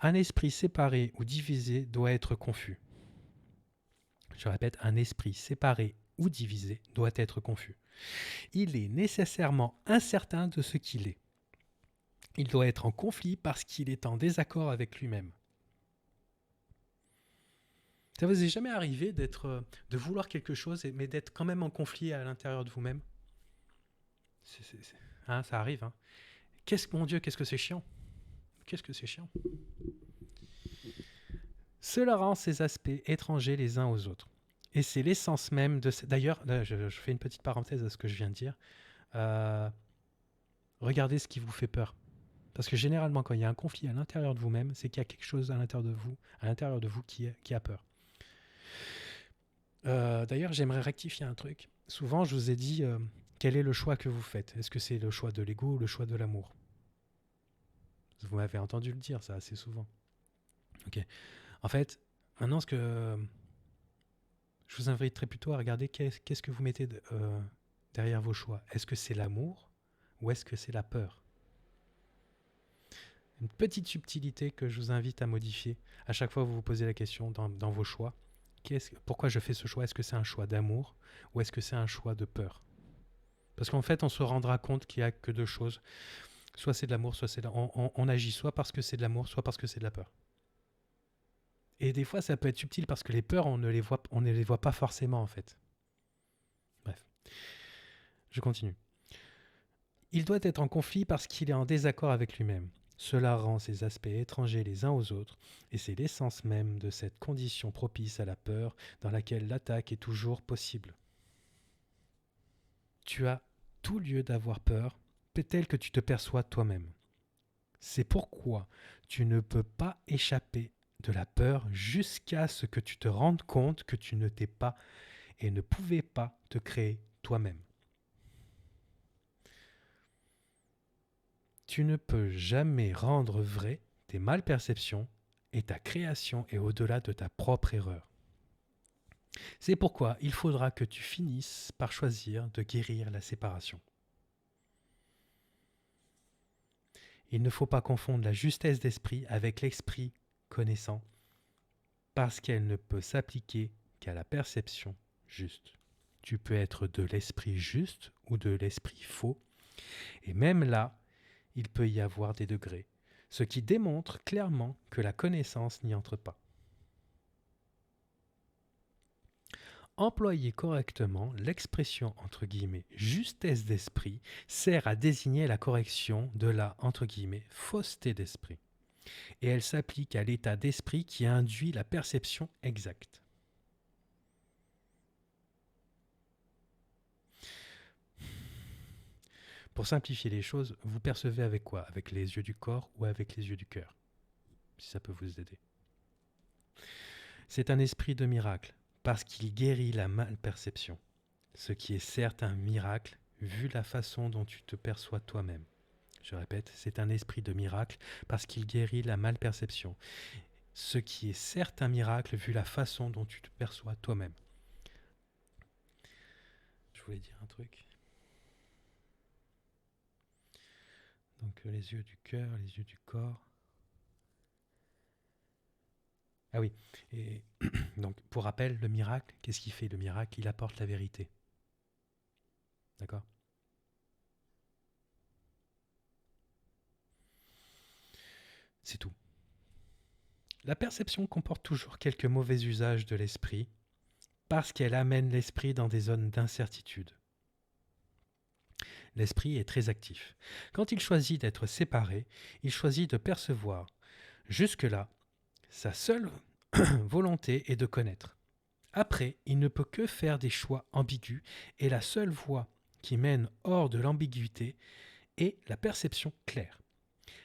Un esprit séparé ou divisé doit être confus. Je répète, un esprit séparé ou divisé doit être confus. Il est nécessairement incertain de ce qu'il est. Il doit être en conflit parce qu'il est en désaccord avec lui-même. Ça vous est jamais arrivé de vouloir quelque chose, mais d'être quand même en conflit à l'intérieur de vous-même? Hein, ça arrive. Hein. Mon Dieu, qu'est-ce que c'est chiant. Qu'est-ce que c'est chiant. Cela rend ces aspects étrangers les uns aux autres. Et c'est l'essence même de... D'ailleurs, là, je fais une petite parenthèse à ce que je viens de dire. Regardez ce qui vous fait peur. Parce que généralement, quand il y a un conflit à l'intérieur de vous-même, c'est qu'il y a quelque chose à l'intérieur de vous qui a peur. D'ailleurs, j'aimerais rectifier un truc. Souvent, je vous ai dit quel est le choix que vous faites. Est-ce que c'est le choix de l'ego ou le choix de l'amour? Vous m'avez entendu le dire, ça, assez souvent. Ok. En fait, maintenant, ce que je vous inviterai plutôt à regarder qu'est-ce que vous mettez derrière vos choix. Est-ce que c'est l'amour ou est-ce que c'est la peur? Une petite subtilité que je vous invite à modifier à chaque fois que vous vous posez la question dans vos choix. Pourquoi je fais ce choix? Est-ce que c'est un choix d'amour ou est-ce que c'est un choix de peur? Parce qu'en fait, on se rendra compte qu'il n'y a que deux choses. Soit c'est de l'amour, soit c'est on agit soit parce que c'est de l'amour, soit parce que c'est de la peur. Et des fois, ça peut être subtil parce que les peurs, on ne les voit pas forcément en fait. Bref, je continue. Il doit être en conflit parce qu'il est en désaccord avec lui-même. Cela rend ces aspects étrangers les uns aux autres, et c'est l'essence même de cette condition propice à la peur dans laquelle l'attaque est toujours possible. Tu as tout lieu d'avoir peur, tel que tu te perçois toi-même. C'est pourquoi tu ne peux pas échapper de la peur jusqu'à ce que tu te rendes compte que tu ne t'es pas et ne pouvais pas te créer toi-même. Tu ne peux jamais rendre vrai tes malperceptions et ta création est au-delà de ta propre erreur. C'est pourquoi il faudra que tu finisses par choisir de guérir la séparation. Il ne faut pas confondre la justesse d'esprit avec l'esprit connaissant, parce qu'elle ne peut s'appliquer qu'à la perception juste. Tu peux être de l'esprit juste ou de l'esprit faux, et même là, il peut y avoir des degrés, ce qui démontre clairement que la connaissance n'y entre pas. Employer correctement l'expression entre guillemets justesse d'esprit sert à désigner la correction de la entre guillemets fausseté d'esprit. Et elle s'applique à l'état d'esprit qui induit la perception exacte. Pour simplifier les choses, vous percevez avec quoi? Avec les yeux du corps ou avec les yeux du cœur? Si ça peut vous aider. C'est un esprit de miracle, parce qu'il guérit la malperception, ce qui est certes un miracle, vu la façon dont tu te perçois toi-même. Je répète, c'est un esprit de miracle, parce qu'il guérit la malperception, ce qui est certes un miracle, vu la façon dont tu te perçois toi-même. Je voulais dire un truc. Donc les yeux du cœur, les yeux du corps. Ah oui, et donc pour rappel, le miracle, qu'est-ce qu'il fait le miracle? Il apporte la vérité. D'accord? C'est tout. La perception comporte toujours quelques mauvais usages de l'esprit, parce qu'elle amène l'esprit dans des zones d'incertitude. L'esprit est très actif. Quand il choisit d'être séparé, il choisit de percevoir. Jusque-là, sa seule volonté est de connaître. Après, il ne peut que faire des choix ambigus et la seule voie qui mène hors de l'ambiguïté est la perception claire.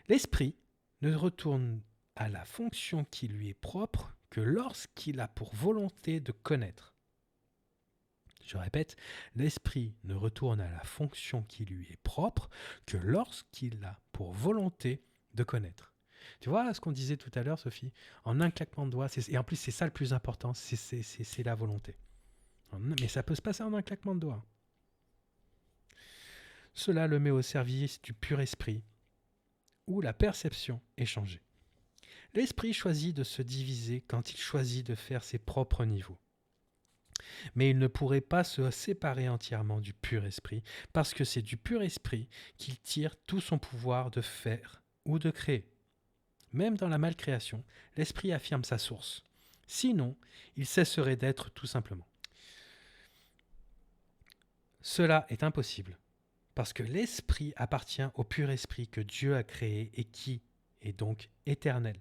L'esprit ne retourne à la fonction qui lui est propre que lorsqu'il a pour volonté de connaître. Je répète, l'esprit ne retourne à la fonction qui lui est propre que lorsqu'il a pour volonté de connaître. Tu vois ce qu'on disait tout à l'heure, Sophie? En un claquement de doigts, et en plus c'est ça le plus important, c'est la volonté. Mais ça peut se passer en un claquement de doigts. Cela le met au service du pur esprit, où la perception est changée. L'esprit choisit de se diviser quand il choisit de faire ses propres niveaux. Mais il ne pourrait pas se séparer entièrement du pur esprit, parce que c'est du pur esprit qu'il tire tout son pouvoir de faire ou de créer. Même dans la malcréation, l'esprit affirme sa source. Sinon, il cesserait d'être tout simplement. Cela est impossible, parce que l'esprit appartient au pur esprit que Dieu a créé et qui est donc éternel.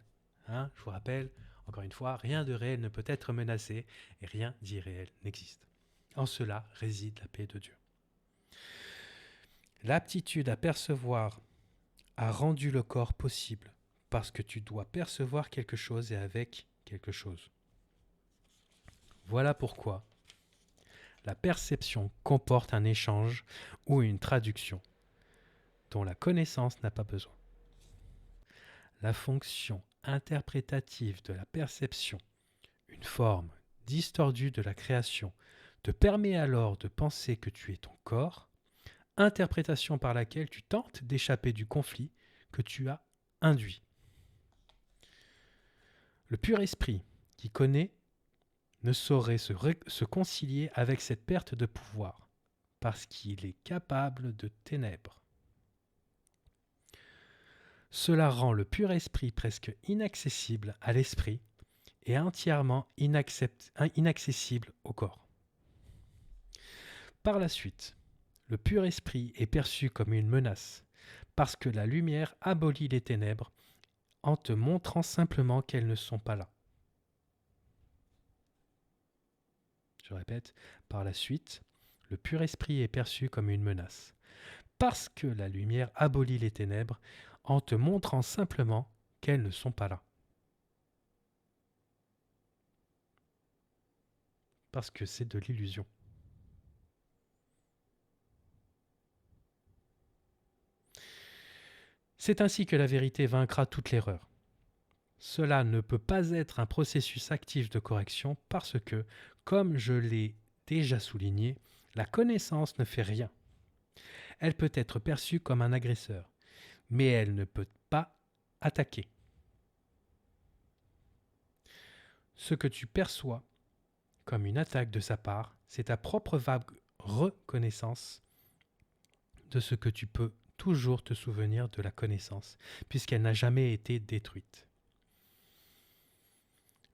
Je vous rappelle, encore une fois, rien de réel ne peut être menacé et rien d'irréel n'existe. En cela réside la paix de Dieu. L'aptitude à percevoir a rendu le corps possible parce que tu dois percevoir quelque chose et avec quelque chose. Voilà pourquoi la perception comporte un échange ou une traduction dont la connaissance n'a pas besoin. La fonction interprétative de la perception, une forme distordue de la création, te permet alors de penser que tu es ton corps, interprétation par laquelle tu tentes d'échapper du conflit que tu as induit. Le pur esprit qui connaît ne saurait se concilier avec cette perte de pouvoir, parce qu'il est capable de ténèbres. Cela rend le pur esprit presque inaccessible à l'esprit et entièrement inaccessible au corps. Par la suite, le pur esprit est perçu comme une menace, parce que la lumière abolit les ténèbres en te montrant simplement qu'elles ne sont pas là. Je répète, par la suite, le pur esprit est perçu comme une menace, parce que la lumière abolit les ténèbres en te montrant simplement qu'elles ne sont pas là. Parce que c'est de l'illusion. C'est ainsi que la vérité vaincra toute l'erreur. Cela ne peut pas être un processus actif de correction parce que, comme je l'ai déjà souligné, la connaissance ne fait rien. Elle peut être perçue comme un agresseur, mais elle ne peut pas attaquer. Ce que tu perçois comme une attaque de sa part, c'est ta propre vague reconnaissance de ce que tu peux toujours te souvenir de la connaissance, puisqu'elle n'a jamais été détruite.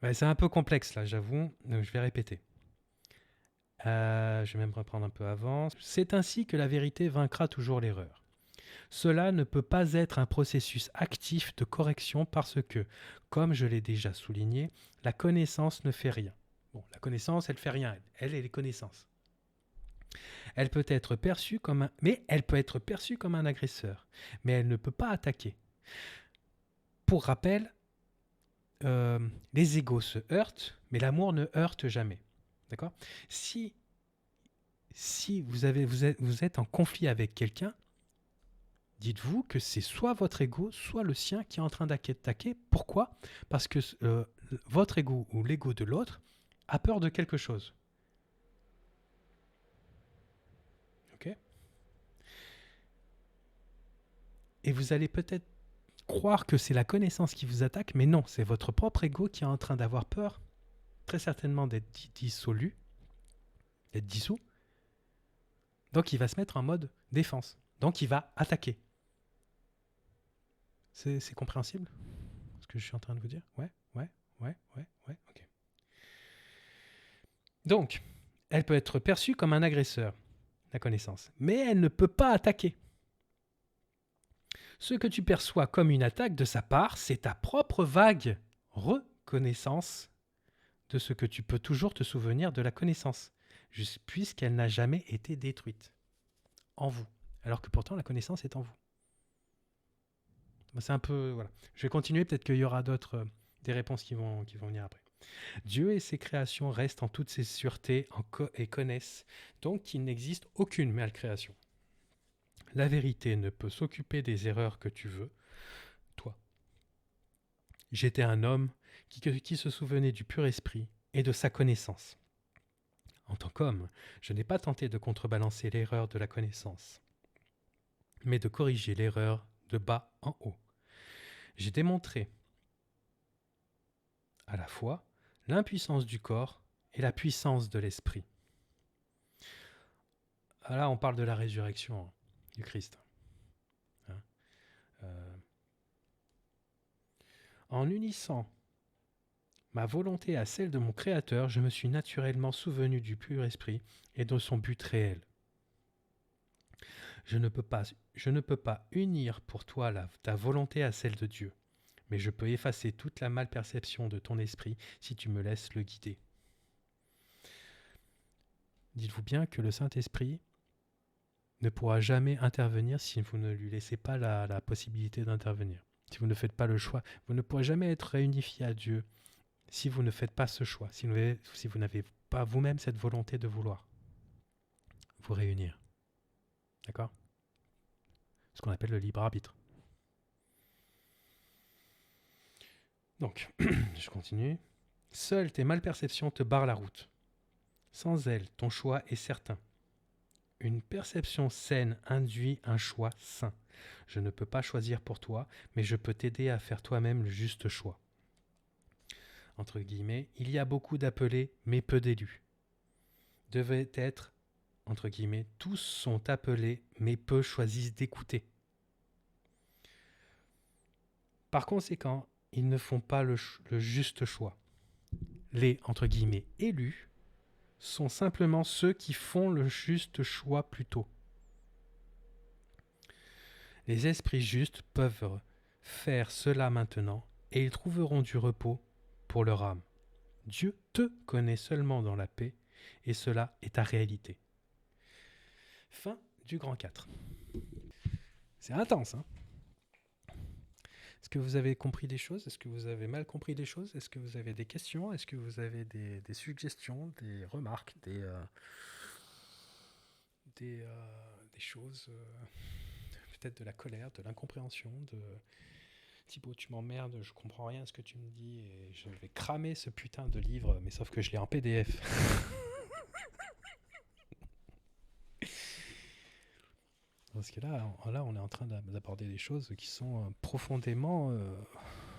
Ouais, c'est un peu complexe là, j'avoue, donc je vais répéter. Je vais même reprendre un peu avant. C'est ainsi que la vérité vaincra toujours l'erreur. Cela ne peut pas être un processus actif de correction parce que, comme je l'ai déjà souligné, la connaissance ne fait rien. Bon, la connaissance, elle ne fait rien. Elle est les connaissances. Elle peut être perçue comme un agresseur, mais elle ne peut pas attaquer. Pour rappel, les égos se heurtent, mais l'amour ne heurte jamais. D'accord ? Si vous êtes en conflit avec quelqu'un, dites-vous que c'est soit votre ego, soit le sien qui est en train d'attaquer. Pourquoi ? Parce que votre ego ou l'ego de l'autre a peur de quelque chose. Ok ? Et vous allez peut-être croire que c'est la connaissance qui vous attaque, mais non, c'est votre propre ego qui est en train d'avoir peur, très certainement d'être dissous. Donc il va se mettre en mode défense. Donc il va attaquer. C'est compréhensible ce que je suis en train de vous dire ? Ouais, ok. Donc, elle peut être perçue comme un agresseur, la connaissance, mais elle ne peut pas attaquer. Ce que tu perçois comme une attaque de sa part, c'est ta propre vague reconnaissance de ce que tu peux toujours te souvenir de la connaissance, puisqu'elle n'a jamais été détruite en vous, alors que pourtant la connaissance est en vous. C'est un peu... Voilà. Je vais continuer, peut-être qu'il y aura des réponses qui vont venir après. Dieu et ses créations restent en toute ses sûreté et connaissent, donc il n'existe aucune malcréation. La vérité ne peut s'occuper des erreurs que tu veux, toi. J'étais un homme qui se souvenait du pur esprit et de sa connaissance. En tant qu'homme, je n'ai pas tenté de contrebalancer l'erreur de la connaissance, mais de corriger l'erreur de bas en haut. J'ai démontré à la fois l'impuissance du corps et la puissance de l'esprit. Là, on parle de la résurrection du Christ. En unissant ma volonté à celle de mon Créateur, je me suis naturellement souvenu du pur esprit et de son but réel. Je ne peux pas unir pour toi ta volonté à celle de Dieu, mais je peux effacer toute la malperception de ton esprit si tu me laisses le guider. Dites-vous bien que le Saint-Esprit ne pourra jamais intervenir si vous ne lui laissez pas la possibilité d'intervenir. Si vous ne faites pas le choix, vous ne pourrez jamais être réunifié à Dieu si vous ne faites pas ce choix, si vous n'avez pas vous-même cette volonté de vouloir vous réunir. D'accord ? Ce qu'on appelle le libre arbitre. Donc, je continue. Seules tes malperceptions te barrent la route. Sans elles, ton choix est certain. Une perception saine induit un choix sain. Je ne peux pas choisir pour toi, mais je peux t'aider à faire toi-même le juste choix. Entre guillemets, il y a beaucoup d'appelés, mais peu d'élus. Devait être, entre guillemets, tous sont appelés, mais peu choisissent d'écouter. Par conséquent, ils ne font pas le juste choix. Les, entre guillemets, élus sont simplement ceux qui font le juste choix plus tôt. Les esprits justes peuvent faire cela maintenant et ils trouveront du repos pour leur âme. Dieu te connaît seulement dans la paix et cela est ta réalité. Fin du grand 4. C'est intense, hein? Est-ce que vous avez compris des choses? Est-ce que vous avez mal compris des choses? Est-ce que vous avez des questions? Est-ce que vous avez des suggestions, des remarques, des choses, peut-être de la colère, de l'incompréhension, de Thibaut, tu m'emmerdes, je comprends rien à ce que tu me dis et je vais cramer ce putain de livre, mais sauf que je l'ai en PDF. Parce que là, on est en train d'aborder des choses qui sont profondément,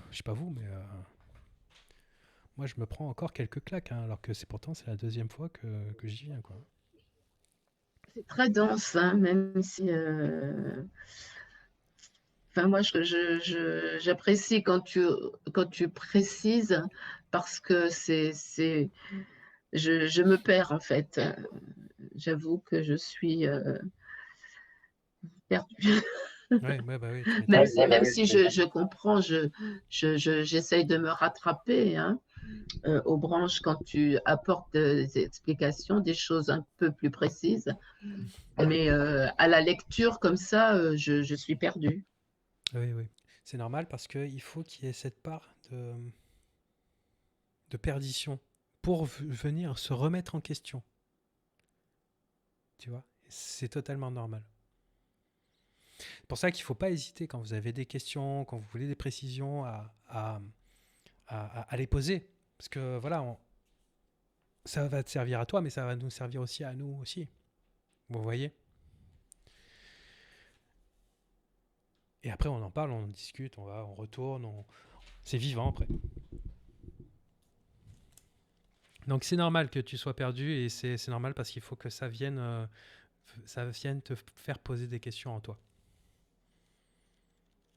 je sais pas vous, mais moi je me prends encore quelques claques, hein, alors que pourtant c'est la deuxième fois que j'y viens, quoi. C'est très dense, hein, même si. Enfin, moi, j'apprécie quand tu précises parce que je me perds en fait. J'avoue que je suis perdue. Ouais, bah oui, tu Même m'étonnes. même si je comprends, j'essaye de me rattraper hein, aux branches quand tu apportes des explications, des choses un peu plus précises. Mais à la lecture comme ça, je suis perdue. Oui, oui. C'est normal parce qu'il faut qu'il y ait cette part de perdition pour venir se remettre en question. Tu vois? C'est totalement normal. C'est pour ça qu'il ne faut pas hésiter quand vous avez des questions, quand vous voulez des précisions, à les poser. Parce que voilà, ça va te servir à toi, mais ça va nous servir aussi à nous aussi. Vous voyez? Et après, on en parle, on en discute, on retourne, c'est vivant après. Donc c'est normal que tu sois perdu et c'est normal parce qu'il faut que ça vienne te faire poser des questions en toi.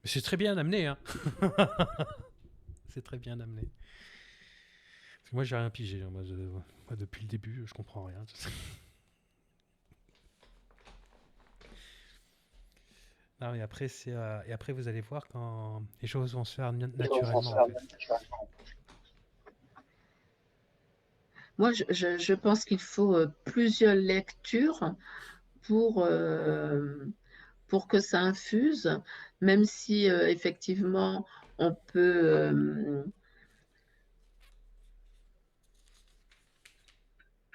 Mais c'est très bien amené, hein. C'est très bien amené. Parce que moi, j'ai rien pigé. Moi, depuis le début, je comprends rien. Non, et après, et après, vous allez voir quand les choses vont se faire naturellement. En fait. Moi, je pense qu'il faut plusieurs lectures pour que ça infuse, même si effectivement on peut,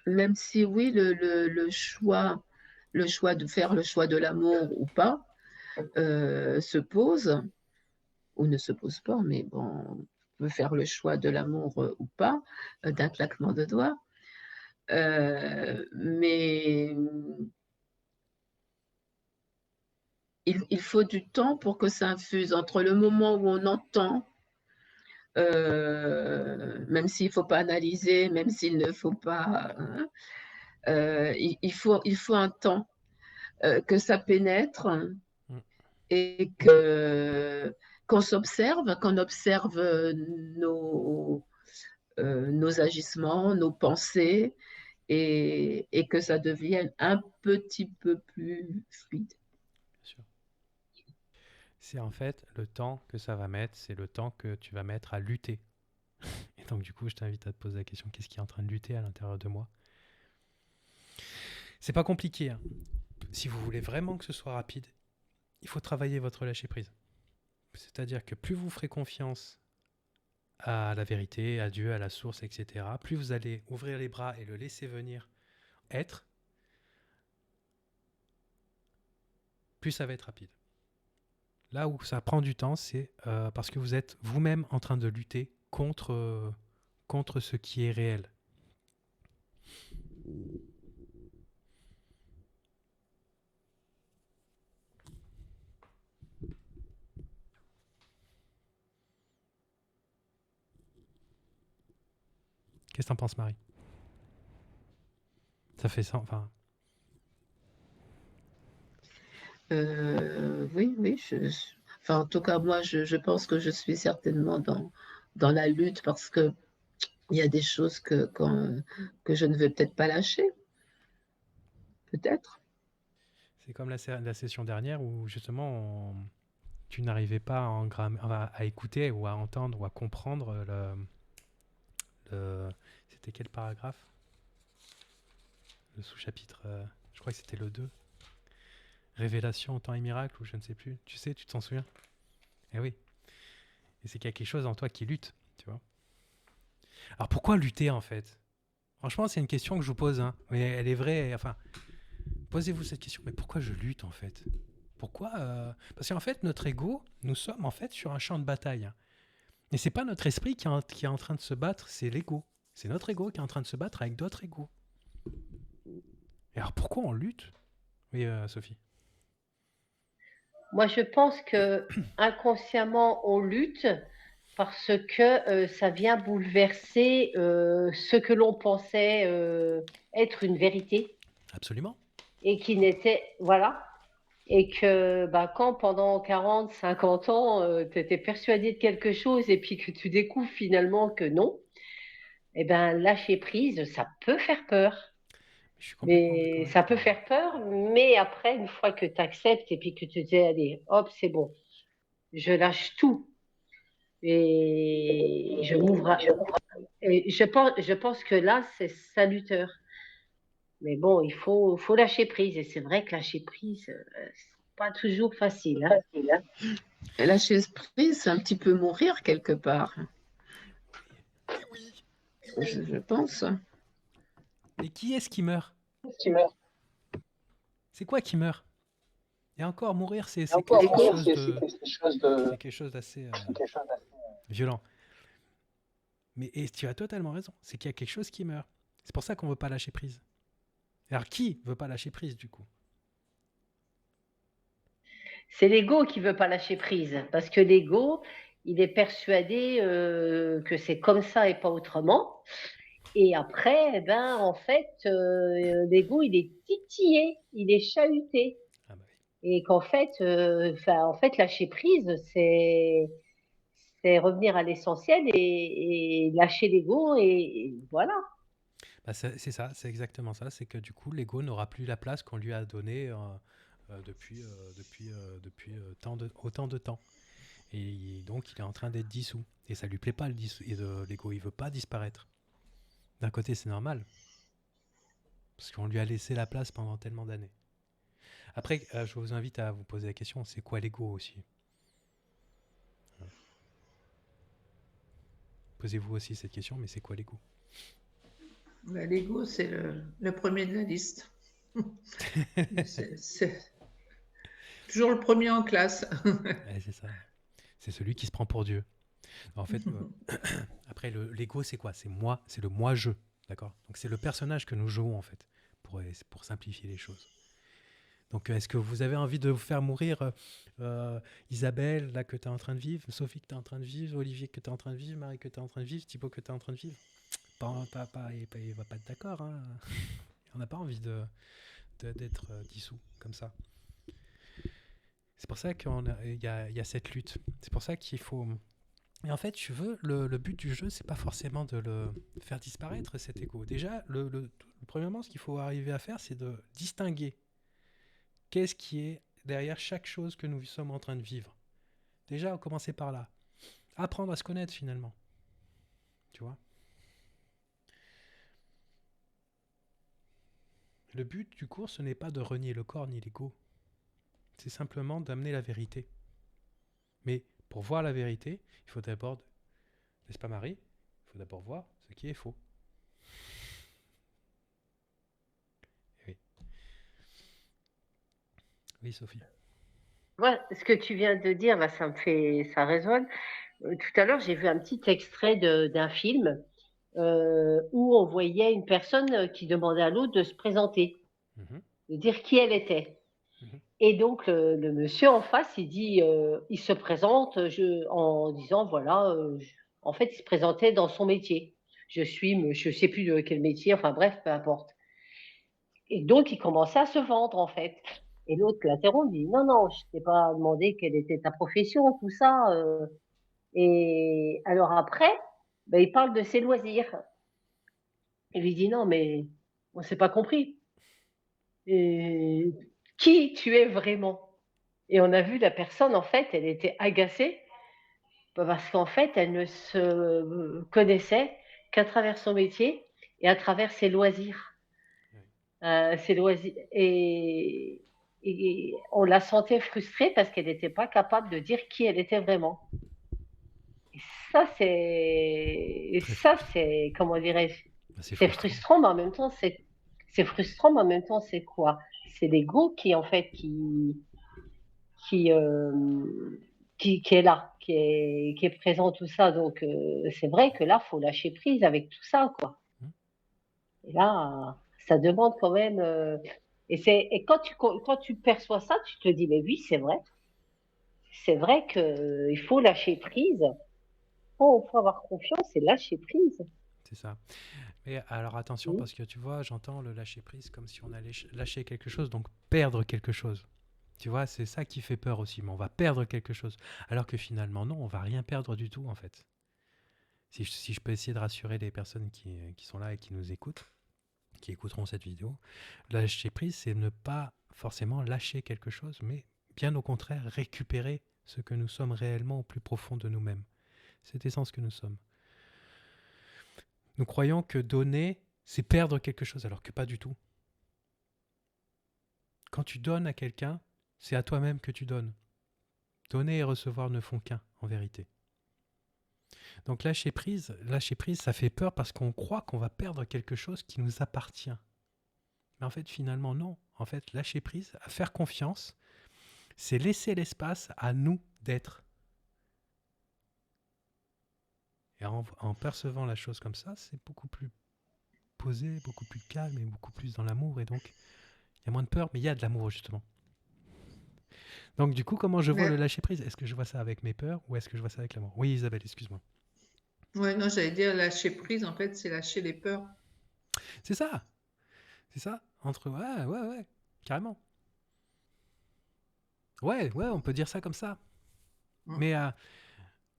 même si oui, le choix de faire le choix de l'amour ou pas se pose, ou ne se pose pas, mais bon, on peut faire le choix de l'amour ou pas, d'un claquement de doigts. Mais il faut du temps pour que ça infuse entre le moment où on entend, même s'il ne faut pas analyser, même s'il ne faut pas, hein, il faut un temps que ça pénètre et qu'on s'observe, qu'on observe nos agissements, nos pensées et que ça devienne un petit peu plus fluide. Bien sûr. C'est en fait le temps que ça va mettre, c'est le temps que tu vas mettre à lutter. Et donc du coup, je t'invite à te poser la question, qu'est-ce qui est en train de lutter à l'intérieur de moi? C'est pas compliqué, hein. Si vous voulez vraiment que ce soit rapide, il faut travailler votre lâcher-prise. C'est-à-dire que plus vous ferez confiance à la vérité, à Dieu, à la source, etc., plus vous allez ouvrir les bras et le laisser venir être, plus ça va être rapide. Là où ça prend du temps, c'est parce que vous êtes vous-même en train de lutter contre ce qui est réel. Qu'est-ce que t'en penses, Marie? Ça fait ça, enfin... Oui, oui, enfin, en tout cas, moi, je pense que je suis certainement dans la lutte parce que il y a des choses que je ne vais peut-être pas lâcher, peut-être. C'est comme la session dernière où justement tu n'arrivais pas à écouter ou à entendre ou à comprendre c'était quel paragraphe? Le sous-chapitre, je crois que c'était le 2. Révélation, temps et miracle, ou je ne sais plus. Tu sais, tu t'en souviens? Eh oui. Et c'est qu'il y a quelque chose en toi qui lutte, tu vois. Alors pourquoi lutter en fait? Franchement, c'est une question que je vous pose, hein. Mais elle est vraie. Enfin, posez-vous cette question. Mais pourquoi je lutte en fait? Pourquoi Parce qu'en fait, notre ego, nous sommes en fait sur un champ de bataille, hein. Et c'est pas notre esprit qui est en train de se battre, c'est l'ego. C'est notre ego qui est en train de se battre avec d'autres égos. Et alors pourquoi on lutte? Oui, Sophie. Moi, je pense que inconsciemment, on lutte parce que ça vient bouleverser ce que l'on pensait être une vérité Absolument. et qui n'était, voilà, et que quand pendant 40, 50 ans, tu étais persuadé de quelque chose et puis que tu découvres finalement que non, eh ben lâcher prise, ça peut faire peur. Je suis complètement d'accord Mais avec ça toi. peut faire peur, mais après, une fois que tu acceptes et puis que tu te dis, allez, hop, c'est bon, je lâche tout et je m'ouvre. Et je pense que là, c'est salutaire. Mais bon, faut lâcher prise. Et c'est vrai que lâcher prise, c'est pas toujours facile, hein. Et lâcher prise, c'est un petit peu mourir quelque part, Eh oui, eh oui. je pense. Mais qui est-ce qui meurt? C'est quoi qui meurt? Et encore, mourir, c'est quelque chose de... C'est quelque chose d'assez violent. Mais et tu as totalement raison. C'est qu'il y a quelque chose qui meurt. C'est pour ça qu'on ne veut pas lâcher prise. Alors qui veut pas lâcher prise du coup? C'est l'ego qui veut pas lâcher prise. Parce que l'ego, il est persuadé que c'est comme ça et pas autrement. Et après, eh ben, en fait, l'ego, il est titillé, il est chahuté. Ah bah oui. Et qu'en fait, en fait, lâcher prise, c'est revenir à l'essentiel et lâcher l'ego et voilà. Bah, c'est ça, c'est exactement ça. C'est que du coup, l'ego n'aura plus la place qu'on lui a donnée depuis autant de temps. Et donc, il est en train d'être dissous. Et ça lui plaît pas, l'ego. Il veut pas disparaître. D'un côté, c'est normal. Parce qu'on lui a laissé la place pendant tellement d'années. Après, je vous invite à vous poser la question, c'est quoi l'ego aussi? Posez-vous aussi cette question, mais c'est quoi l'ego? L'ego, c'est le premier de la liste. C'est toujours le premier en classe. Ouais, c'est ça. C'est celui qui se prend pour Dieu. En fait, après, l'ego, c'est quoi? C'est moi, c'est le moi-je. D'accord? Donc, c'est le personnage que nous jouons, en fait, pour simplifier les choses. Donc, est-ce que vous avez envie de vous faire mourir Isabelle, là, que tu es en train de vivre, Sophie, que tu es en train de vivre, Olivier, que tu es en train de vivre, Marie, que tu es en train de vivre, Thibaut, que tu es en train de vivre? Il va pas être d'accord. Hein. On n'a pas envie d'être dissous comme ça. C'est pour ça qu'il y a cette lutte. C'est pour ça qu'il faut... Et en fait, tu veux, le but du jeu, c'est pas forcément de le faire disparaître, cet ego. Déjà, premièrement, ce qu'il faut arriver à faire, c'est de distinguer qu'est-ce qui est derrière chaque chose que nous sommes en train de vivre. Déjà, on commencer par là. Apprendre à se connaître, finalement. Tu vois? Le but du cours, ce n'est pas de renier le corps ni l'ego. C'est simplement d'amener la vérité. Mais pour voir la vérité, il faut d'abord, n'est-ce pas Marie? Il faut d'abord voir ce qui est faux. Oui. Oui, Sophie. Moi, ce que tu viens de dire, là, ça résonne. Tout à l'heure, j'ai vu un petit extrait d'un film où on voyait une personne qui demandait à l'autre de se présenter, de dire qui elle était. Et donc, le monsieur en face, il se présente en disant, voilà, en fait, il se présentait dans son métier. je sais plus de quel métier, enfin bref, peu importe. Et donc, il commençait à se vendre, en fait. Et l'autre l'interrompt, dit, non, non, je t'ai pas demandé quelle était ta profession, tout ça. Et alors après, ben, il parle de ses loisirs. Il lui dit, non, mais on s'est pas compris. Et qui tu es vraiment? Et on a vu la personne, en fait, elle était agacée parce qu'en fait, elle ne se connaissait qu'à travers son métier et à travers ses loisirs. Ses loisirs. Et on la sentait frustrée parce qu'elle n'était pas capable de dire qui elle était vraiment. Et Très ça, frustrant. c'est, comment dirais-je, Bah, c'est c'est frustrant. frustrant, mais en même temps, c'est frustrant, mais en même temps, c'est quoi? C'est l'ego qui, en fait, qui, euh, qui est là, qui est présent, tout ça. Donc, c'est vrai que là, faut lâcher prise avec tout ça, quoi. Hmm. Et là, ça demande quand même. Et quand tu perçois ça, tu te dis, mais oui, c'est vrai. C'est vrai qu'il faut lâcher prise. Faut avoir confiance et lâcher prise. C'est ça. Mais alors attention, Mm. parce que tu vois, j'entends le lâcher prise comme si on allait lâcher quelque chose, donc perdre quelque chose. Tu vois, c'est ça qui fait peur aussi, mais on va perdre quelque chose. Alors que finalement, non, on va rien perdre du tout, en fait. Si je peux essayer de rassurer les personnes qui sont là et qui nous écoutent, qui écouteront cette vidéo, lâcher prise, c'est ne pas forcément lâcher quelque chose, mais bien au contraire, récupérer ce que nous sommes réellement au plus profond de nous-mêmes. Cette essence que nous sommes. Nous croyons que donner, c'est perdre quelque chose, alors que pas du tout. Quand tu donnes à quelqu'un, c'est à toi-même que tu donnes. Donner et recevoir ne font qu'un, en vérité. Donc lâcher prise, ça fait peur parce qu'on croit qu'on va perdre quelque chose qui nous appartient. Mais en fait, finalement, non. En fait, lâcher prise, à faire confiance, c'est laisser l'espace à nous d'être. Et en percevant la chose comme ça, c'est beaucoup plus posé, beaucoup plus calme et beaucoup plus dans l'amour. Et donc, il y a moins de peur, mais il y a de l'amour, justement. Donc, du coup, comment je vois le Mais, lâcher prise? Est-ce que je vois ça avec mes peurs ou est-ce que je vois ça avec l'amour? Oui, Isabelle, excuse-moi. ouais, non, j'allais dire lâcher prise, en fait, c'est lâcher les peurs. C'est ça, c'est ça. Entre ouais, carrément. Ouais, on peut dire ça comme ça. Mm. Mais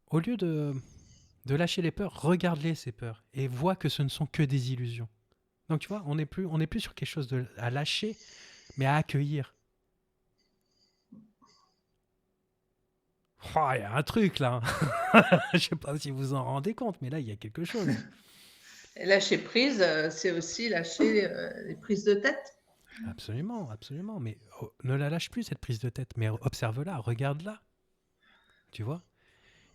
au lieu de lâcher les peurs, regarde-les ces peurs et vois que ce ne sont que des illusions. Donc tu vois, on n'est plus sur quelque chose à lâcher, mais à accueillir. Oh, il y a un truc là. Je sais pas si vous en rendez compte, mais là, il y a quelque chose. Et lâcher prise, c'est aussi lâcher les prises de tête. Absolument, absolument. Mais ne la lâche plus, cette prise de tête. Mais observe-la, regarde-la. Tu vois.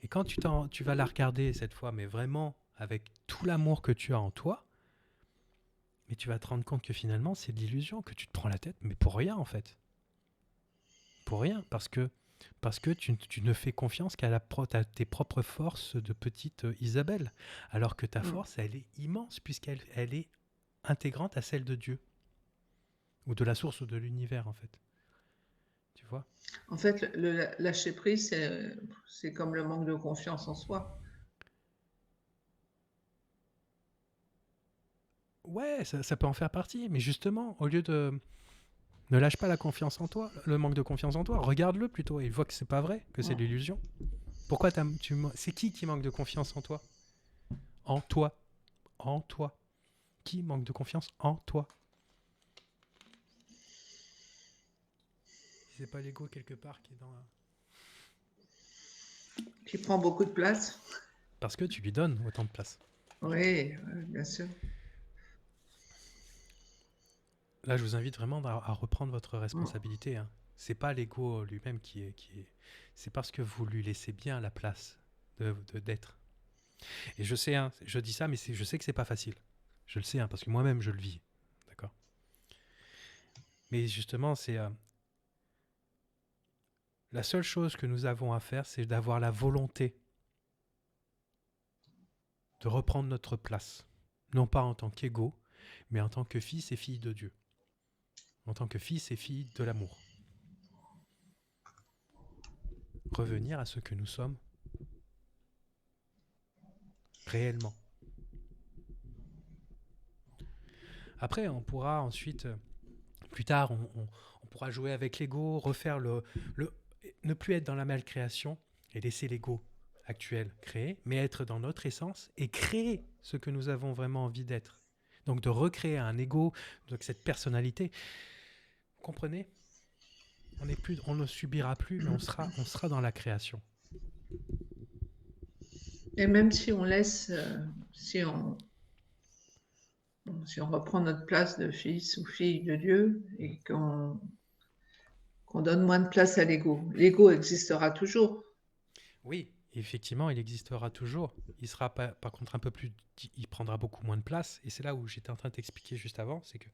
Et quand tu vas la regarder cette fois, mais vraiment avec tout l'amour que tu as en toi, mais tu vas te rendre compte que finalement, c'est de l'illusion, que tu te prends la tête, mais pour rien en fait. Pour rien, parce que tu ne fais confiance qu'à tes propres forces de petite Isabelle, alors que ta Mm. force, elle est immense, puisqu'elle est intégrante à celle de Dieu, ou de la source ou de l'univers, en fait. Tu vois. En fait, le lâcher prise, c'est comme le manque de confiance en soi. Ouais, ça peut en faire partie, mais justement, au lieu de... Ne lâche pas la confiance en toi, le manque de confiance en toi, regarde-le plutôt et vois que c'est pas vrai, que c'est de Mm. l'illusion. C'est qui manque de confiance en toi? En toi. En toi. Qui manque de confiance en toi? Si c'est pas l'ego quelque part qui est dans la... Qui prend beaucoup de place. Parce que tu lui donnes autant de place. Oui, bien sûr. Là, je vous invite vraiment à reprendre votre Mm. responsabilité. Hein. C'est pas l'ego lui-même qui est... C'est parce que vous lui laissez bien la place d'être. Et je sais, hein, je dis ça, mais je sais que c'est pas facile. Je le sais, hein, parce que moi-même, je le vis. D'accord. Mais justement, c'est... la seule chose que nous avons à faire, c'est d'avoir la volonté de reprendre notre place. Non pas en tant qu'ego, mais en tant que fils et filles de Dieu. En tant que fils et filles de l'amour. Revenir à ce que nous sommes réellement. Après, on pourra ensuite, plus tard, on pourra jouer avec l'ego, refaire ne plus être dans la malcréation et laisser l'ego actuel créer, mais être dans notre essence et créer ce que nous avons vraiment envie d'être. Donc de recréer un ego, donc cette personnalité. Vous comprenez ? On ne subira plus, mais on sera dans la création. Et même si on laisse, si on reprend notre place de fils ou fille de Dieu et qu'on donne moins de place à l'ego existera toujours. Oui, effectivement, il existera toujours. Il sera par contre un peu plus, il prendra beaucoup moins de place. Et c'est là où j'étais en train de t'expliquer juste avant, c'est que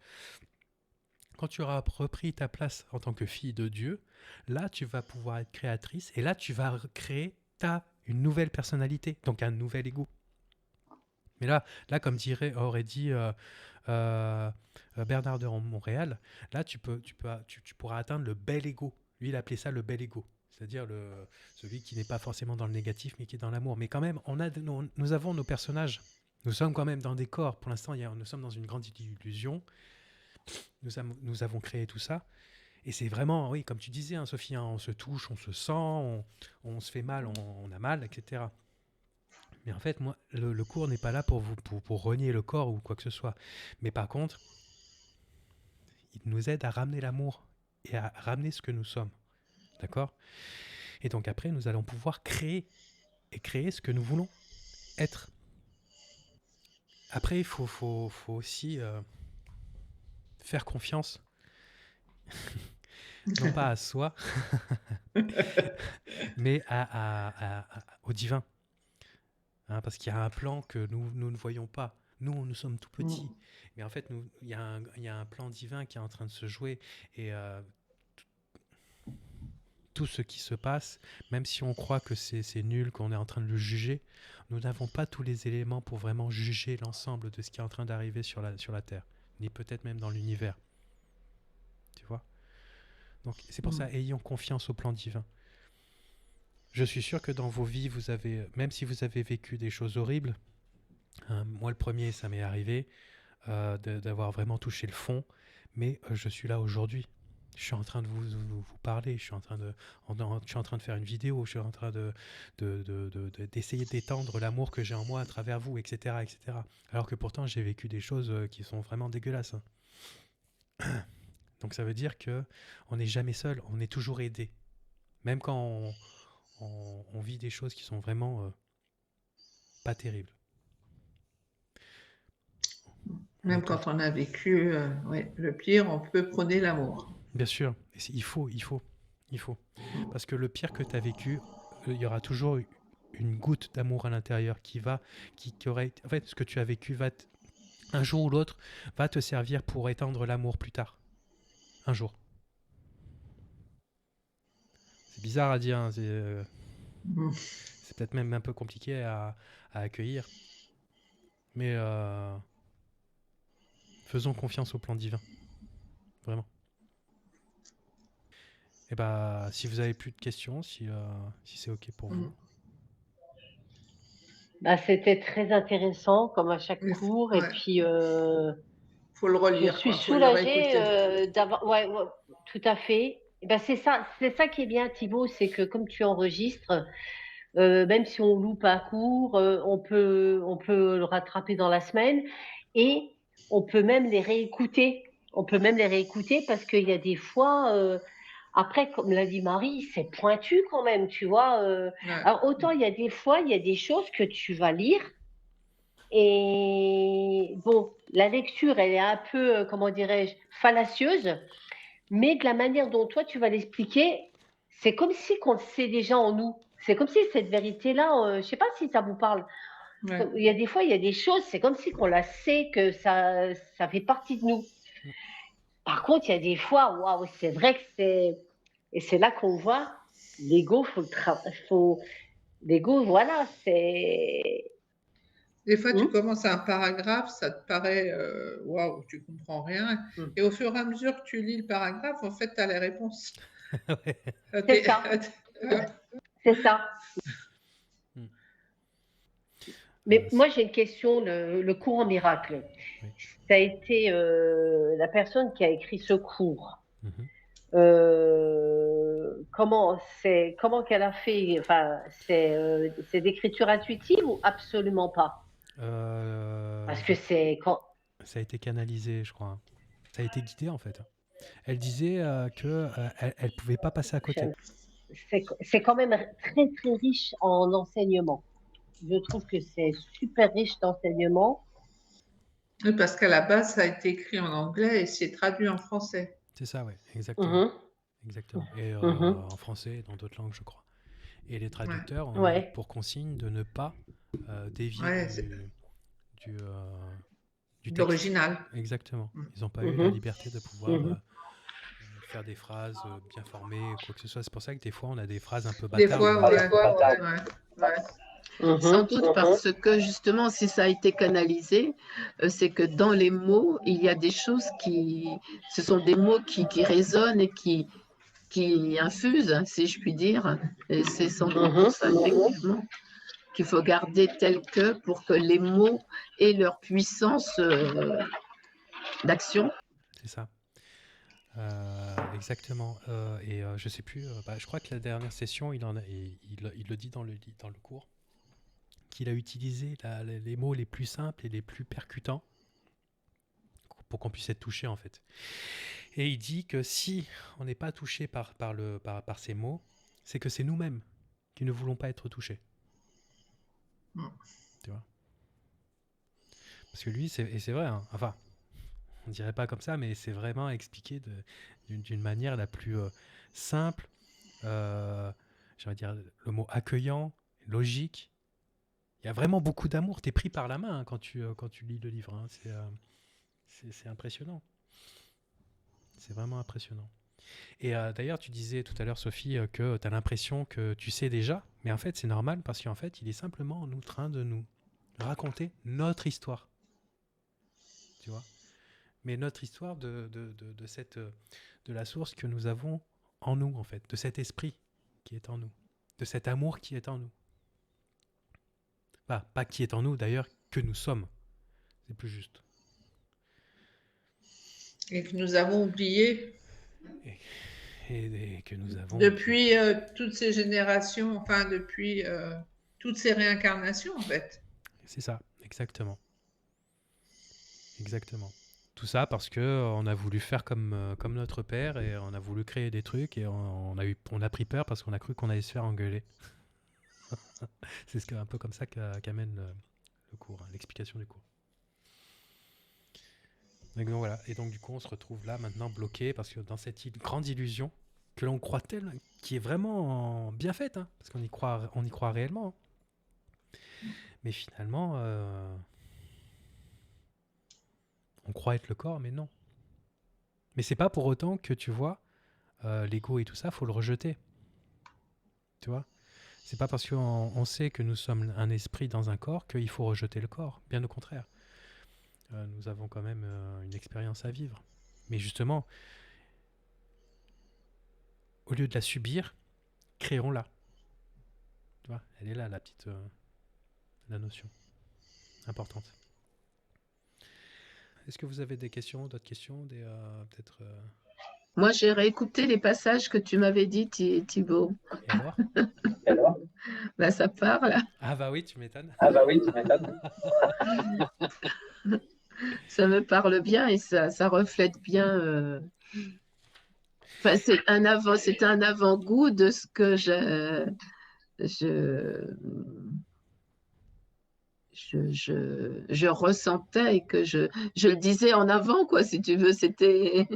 quand tu auras repris ta place en tant que fille de Dieu, là tu vas pouvoir être créatrice et là tu vas créer une nouvelle personnalité, donc un nouvel ego. Mais là comme aurait dit Bernard de Montréal, là tu pourras atteindre le bel ego. Lui, il appelait ça le bel ego. C'est-à-dire celui qui n'est pas forcément dans le négatif, mais qui est dans l'amour. Mais quand même, nous avons nos personnages. Nous sommes quand même dans des corps. Pour l'instant, nous sommes dans une grande illusion. Nous avons créé tout ça. Et c'est vraiment, oui, comme tu disais, hein, Sophie, hein, on se touche, on se sent, on se fait mal, on a mal, etc. Mais en fait, moi, le cours n'est pas là pour renier le corps ou quoi que ce soit. Mais par contre, il nous aide à ramener l'amour et à ramener ce que nous sommes. D'accord ? Et donc après, nous allons pouvoir créer ce que nous voulons être. Après, il faut aussi faire confiance, non pas à soi, mais au divin. Hein, parce qu'il y a un plan que nous ne voyons pas. Nous sommes tout petits. Mais en fait, il y a un plan divin qui est en train de se jouer. Et tout ce qui se passe, même si on croit que c'est nul, qu'on est en train de le juger, nous n'avons pas tous les éléments pour vraiment juger l'ensemble de ce qui est en train d'arriver sur la Terre, ni peut-être même dans l'univers. Tu vois ? Donc c'est pour ça, ayons confiance au plan divin. Je suis sûr que dans vos vies, même si vous avez vécu des choses horribles, hein, moi le premier, ça m'est arrivé d'avoir vraiment touché le fond, mais je suis là aujourd'hui. Je suis en train de vous parler, je suis en train de faire une vidéo, je suis en train d'essayer d'étendre l'amour que j'ai en moi à travers vous, etc., etc. Alors que pourtant, j'ai vécu des choses qui sont vraiment dégueulasses. Hein. Donc ça veut dire qu'on n'est jamais seul, on est toujours aidé. Même quand on vit des choses qui sont vraiment pas terribles. Même quand on a vécu le pire, on peut prôner l'amour. Bien sûr, il faut. Parce que le pire que tu as vécu, il y aura toujours une goutte d'amour à l'intérieur qui aurait... En fait, ce que tu as vécu un jour ou l'autre va te servir pour étendre l'amour plus tard. Un jour. C'est bizarre à dire, hein, c'est peut-être même un peu compliqué à accueillir. Mais faisons confiance au plan divin. Vraiment. Et si vous avez plus de questions, si c'est OK pour vous. C'était très intéressant, comme à chaque cours. Et puis, faut le relire. Je suis soulagée d'avoir... Ouais, tout à fait. C'est ça qui est bien, Thibaut, c'est que comme tu enregistres, même si on loupe un cours, on peut le rattraper dans la semaine et on peut même les réécouter. Parce qu'il y a des fois... Après, comme l'a dit Marie, c'est pointu quand même, tu vois. Alors, autant il y a des fois, il y a des choses que tu vas lire. Et bon, la lecture, elle est un peu, comment dirais-je, fallacieuse. Mais de la manière dont toi, tu vas l'expliquer, c'est comme si qu'on le sait déjà en nous. C'est comme si cette vérité-là, je ne sais pas si ça vous parle. Ouais. Il y a des fois, il y a des choses, c'est comme si qu'on la sait, que ça fait partie de nous. Par contre, il y a des fois, waouh, c'est vrai que c'est... Et c'est là qu'on voit l'ego, l'ego, voilà, c'est... Des fois, tu commences un paragraphe, ça te paraît waouh, tu comprends rien. Et au fur et à mesure que tu lis le paragraphe, en fait, tu as les réponses. C'est ça. C'est ça. Mais moi, j'ai une question, le cours en miracle. Oui. ça a été la personne qui a écrit ce cours. Mhm. Comment qu'elle a fait, enfin, c'est d'écriture intuitive ou absolument pas? Parce que c'est quand. Ça a été canalisé, je crois. Ça a été guidé, en fait. Elle disait qu'elle pouvait pas passer à côté. C'est quand même très très riche en enseignement. Je trouve que c'est super riche d'enseignement. Oui, parce qu'à la base, ça a été écrit en anglais et c'est traduit en français. C'est ça, ouais, exactement. Mhm. Exactement. Et Mhm. en français et dans d'autres langues, je crois. Et les traducteurs ont Ouais. eu pour consigne de ne pas dévier Ouais, du texte. l'original. Exactement. Mm. Ils n'ont pas eu la liberté de pouvoir faire des phrases bien formées, quoi que ce soit. C'est pour ça que des fois, on a des phrases un peu Des bâtardes. fois, ouais. Sans doute parce que justement, si ça a été canalisé, c'est que dans les mots, il y a des choses ce sont des mots qui résonnent et qui infusent, si je puis dire. Et c'est sans doute pour ça, effectivement, qu'il faut garder tel que pour que les mots aient leur puissance d'action. C'est ça. Exactement. Et je sais plus. Je crois que la dernière session, il le dit dans le cours, qu'il a utilisé les mots les plus simples et les plus percutants pour qu'on puisse être touché, en fait. Et il dit que si on n'est pas touché par ces mots, c'est que c'est nous-mêmes qui ne voulons pas être touchés. Tu vois? Parce que lui, c'est vrai, hein, enfin, on dirait pas comme ça, mais c'est vraiment expliqué d'une manière la plus simple, j'allais dire le mot accueillant, logique. Il y a vraiment beaucoup d'amour. Tu es pris par la main, hein, quand tu lis le livre. Hein. C'est impressionnant. C'est vraiment impressionnant. Et d'ailleurs, tu disais tout à l'heure, Sophie, que tu as l'impression que tu sais déjà, mais en fait, c'est normal parce qu'en fait, il est simplement en train de nous raconter notre histoire. Tu vois? Mais notre histoire de la source que nous avons en nous, en fait, de cet esprit qui est en nous, de cet amour qui est en nous. Pas qui est en nous, d'ailleurs, que nous sommes. C'est plus juste. Et que nous avons oublié Et que nous avons... depuis toutes ces générations, enfin depuis toutes ces réincarnations, en fait. C'est ça, exactement. Exactement. Tout ça parce qu'on a voulu faire comme notre père et on a voulu créer des trucs et on a pris peur parce qu'on a cru qu'on allait se faire engueuler. C'est un peu comme ça qu'amène le cours, hein, l'explication du cours. Donc voilà. Et donc du coup, on se retrouve là maintenant bloqué parce que dans cette grande illusion que l'on croit telle, qui est vraiment bien faite, hein, parce qu'on y croit réellement. Hein. Mais finalement, on croit être le corps, mais non. Mais c'est pas pour autant que tu vois l'ego et tout ça, faut le rejeter. Tu vois? C'est pas parce qu'on sait que nous sommes un esprit dans un corps qu'il faut rejeter le corps. Bien au contraire. Nous avons quand même une expérience à vivre. Mais justement, au lieu de la subir, créons-la. Tu vois? Elle est là, la petite la notion importante. Est-ce que vous avez des questions, d'autres questions, peut-être Moi, j'ai réécouté les passages que tu m'avais dit, Thibaut. Et alors? Bah, ça parle. Ah bah oui, tu m'étonnes. Ça me parle bien et ça reflète bien. Enfin, c'est un avant-goût de ce que je ressentais et que je le disais en avant, quoi, si tu veux. C'était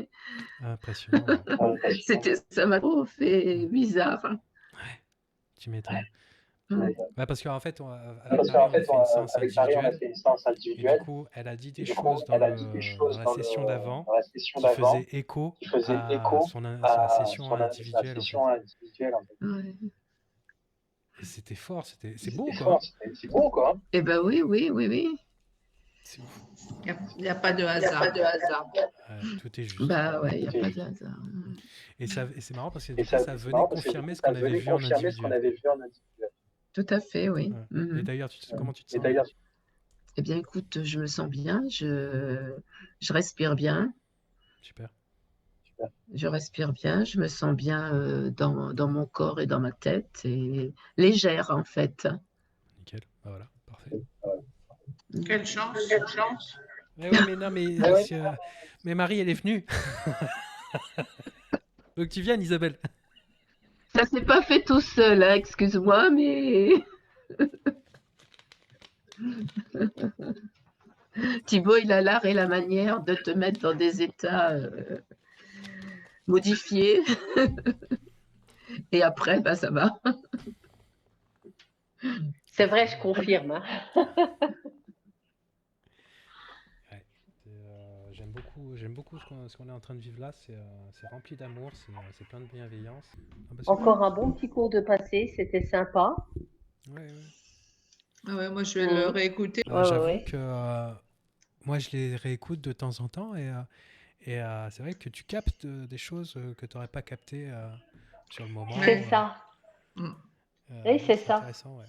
impressionnant. ça m'a trop fait bizarre. Ouais, tu m'étonnes. Ouais. Ouais, parce qu'en fait, avec Marie, on a fait une séance individuelle. Et du coup, elle a dit des choses dans la session d'avant qui faisaient écho à sa session individuelle. En fait. Ouais. Et c'était fort, c'est beau, quoi. Eh ben oui. C'est ouf. Il n'y a pas de hasard. Tout est juste. Bah ouais, il n'y a pas de hasard. Et c'est marrant parce que ça venait confirmer ce qu'on avait vu en individuel. Tout à fait, oui. Ouais. Et d'ailleurs, comment tu te sens? Eh bien, écoute, je me sens bien, je respire bien, Super. je respire bien, je me sens bien dans mon corps et dans ma tête, et légère en fait. Nickel. Bah voilà, parfait. Quelle chance. Mais oui, mais non, mais, mais Marie, elle est venue. Donc tu viennes, Isabelle. Ça s'est pas fait tout seul, hein, excuse-moi, mais Thibaut, il a l'art et la manière de te mettre dans des états modifiés, et après, bah, ça va. C'est vrai, je confirme. Hein. Ouais. J'aime beaucoup ce qu'on est en train de vivre là. C'est rempli d'amour, c'est plein de bienveillance. Ah bah, super. Encore un bon petit cours de passé, c'était sympa. Ouais, ouais. Ah ouais, moi, je vais le Mhm. réécouter. Ouais, J'avoue ouais. que moi, je les réécoute de temps en temps et c'est vrai que tu captes des choses que tu n'aurais pas captées sur le moment. C'est ça. Mm. Oui, Non, c'est c'est ça. intéressant, ouais.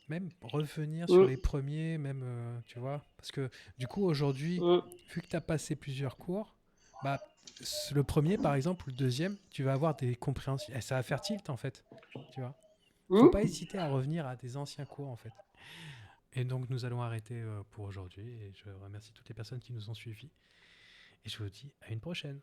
Même revenir sur Mm, les premiers, même, tu vois, parce que du coup, aujourd'hui, mm, vu que tu as passé plusieurs cours, bah, le premier, par exemple, ou le deuxième, tu vas avoir des compréhensions. Et ça va faire tilt, en fait, tu vois. Faut mm. pas hésiter à revenir à des anciens cours, en fait. Et donc, nous allons arrêter pour aujourd'hui. Et je remercie toutes les personnes qui nous ont suivis. Et je vous dis à une prochaine.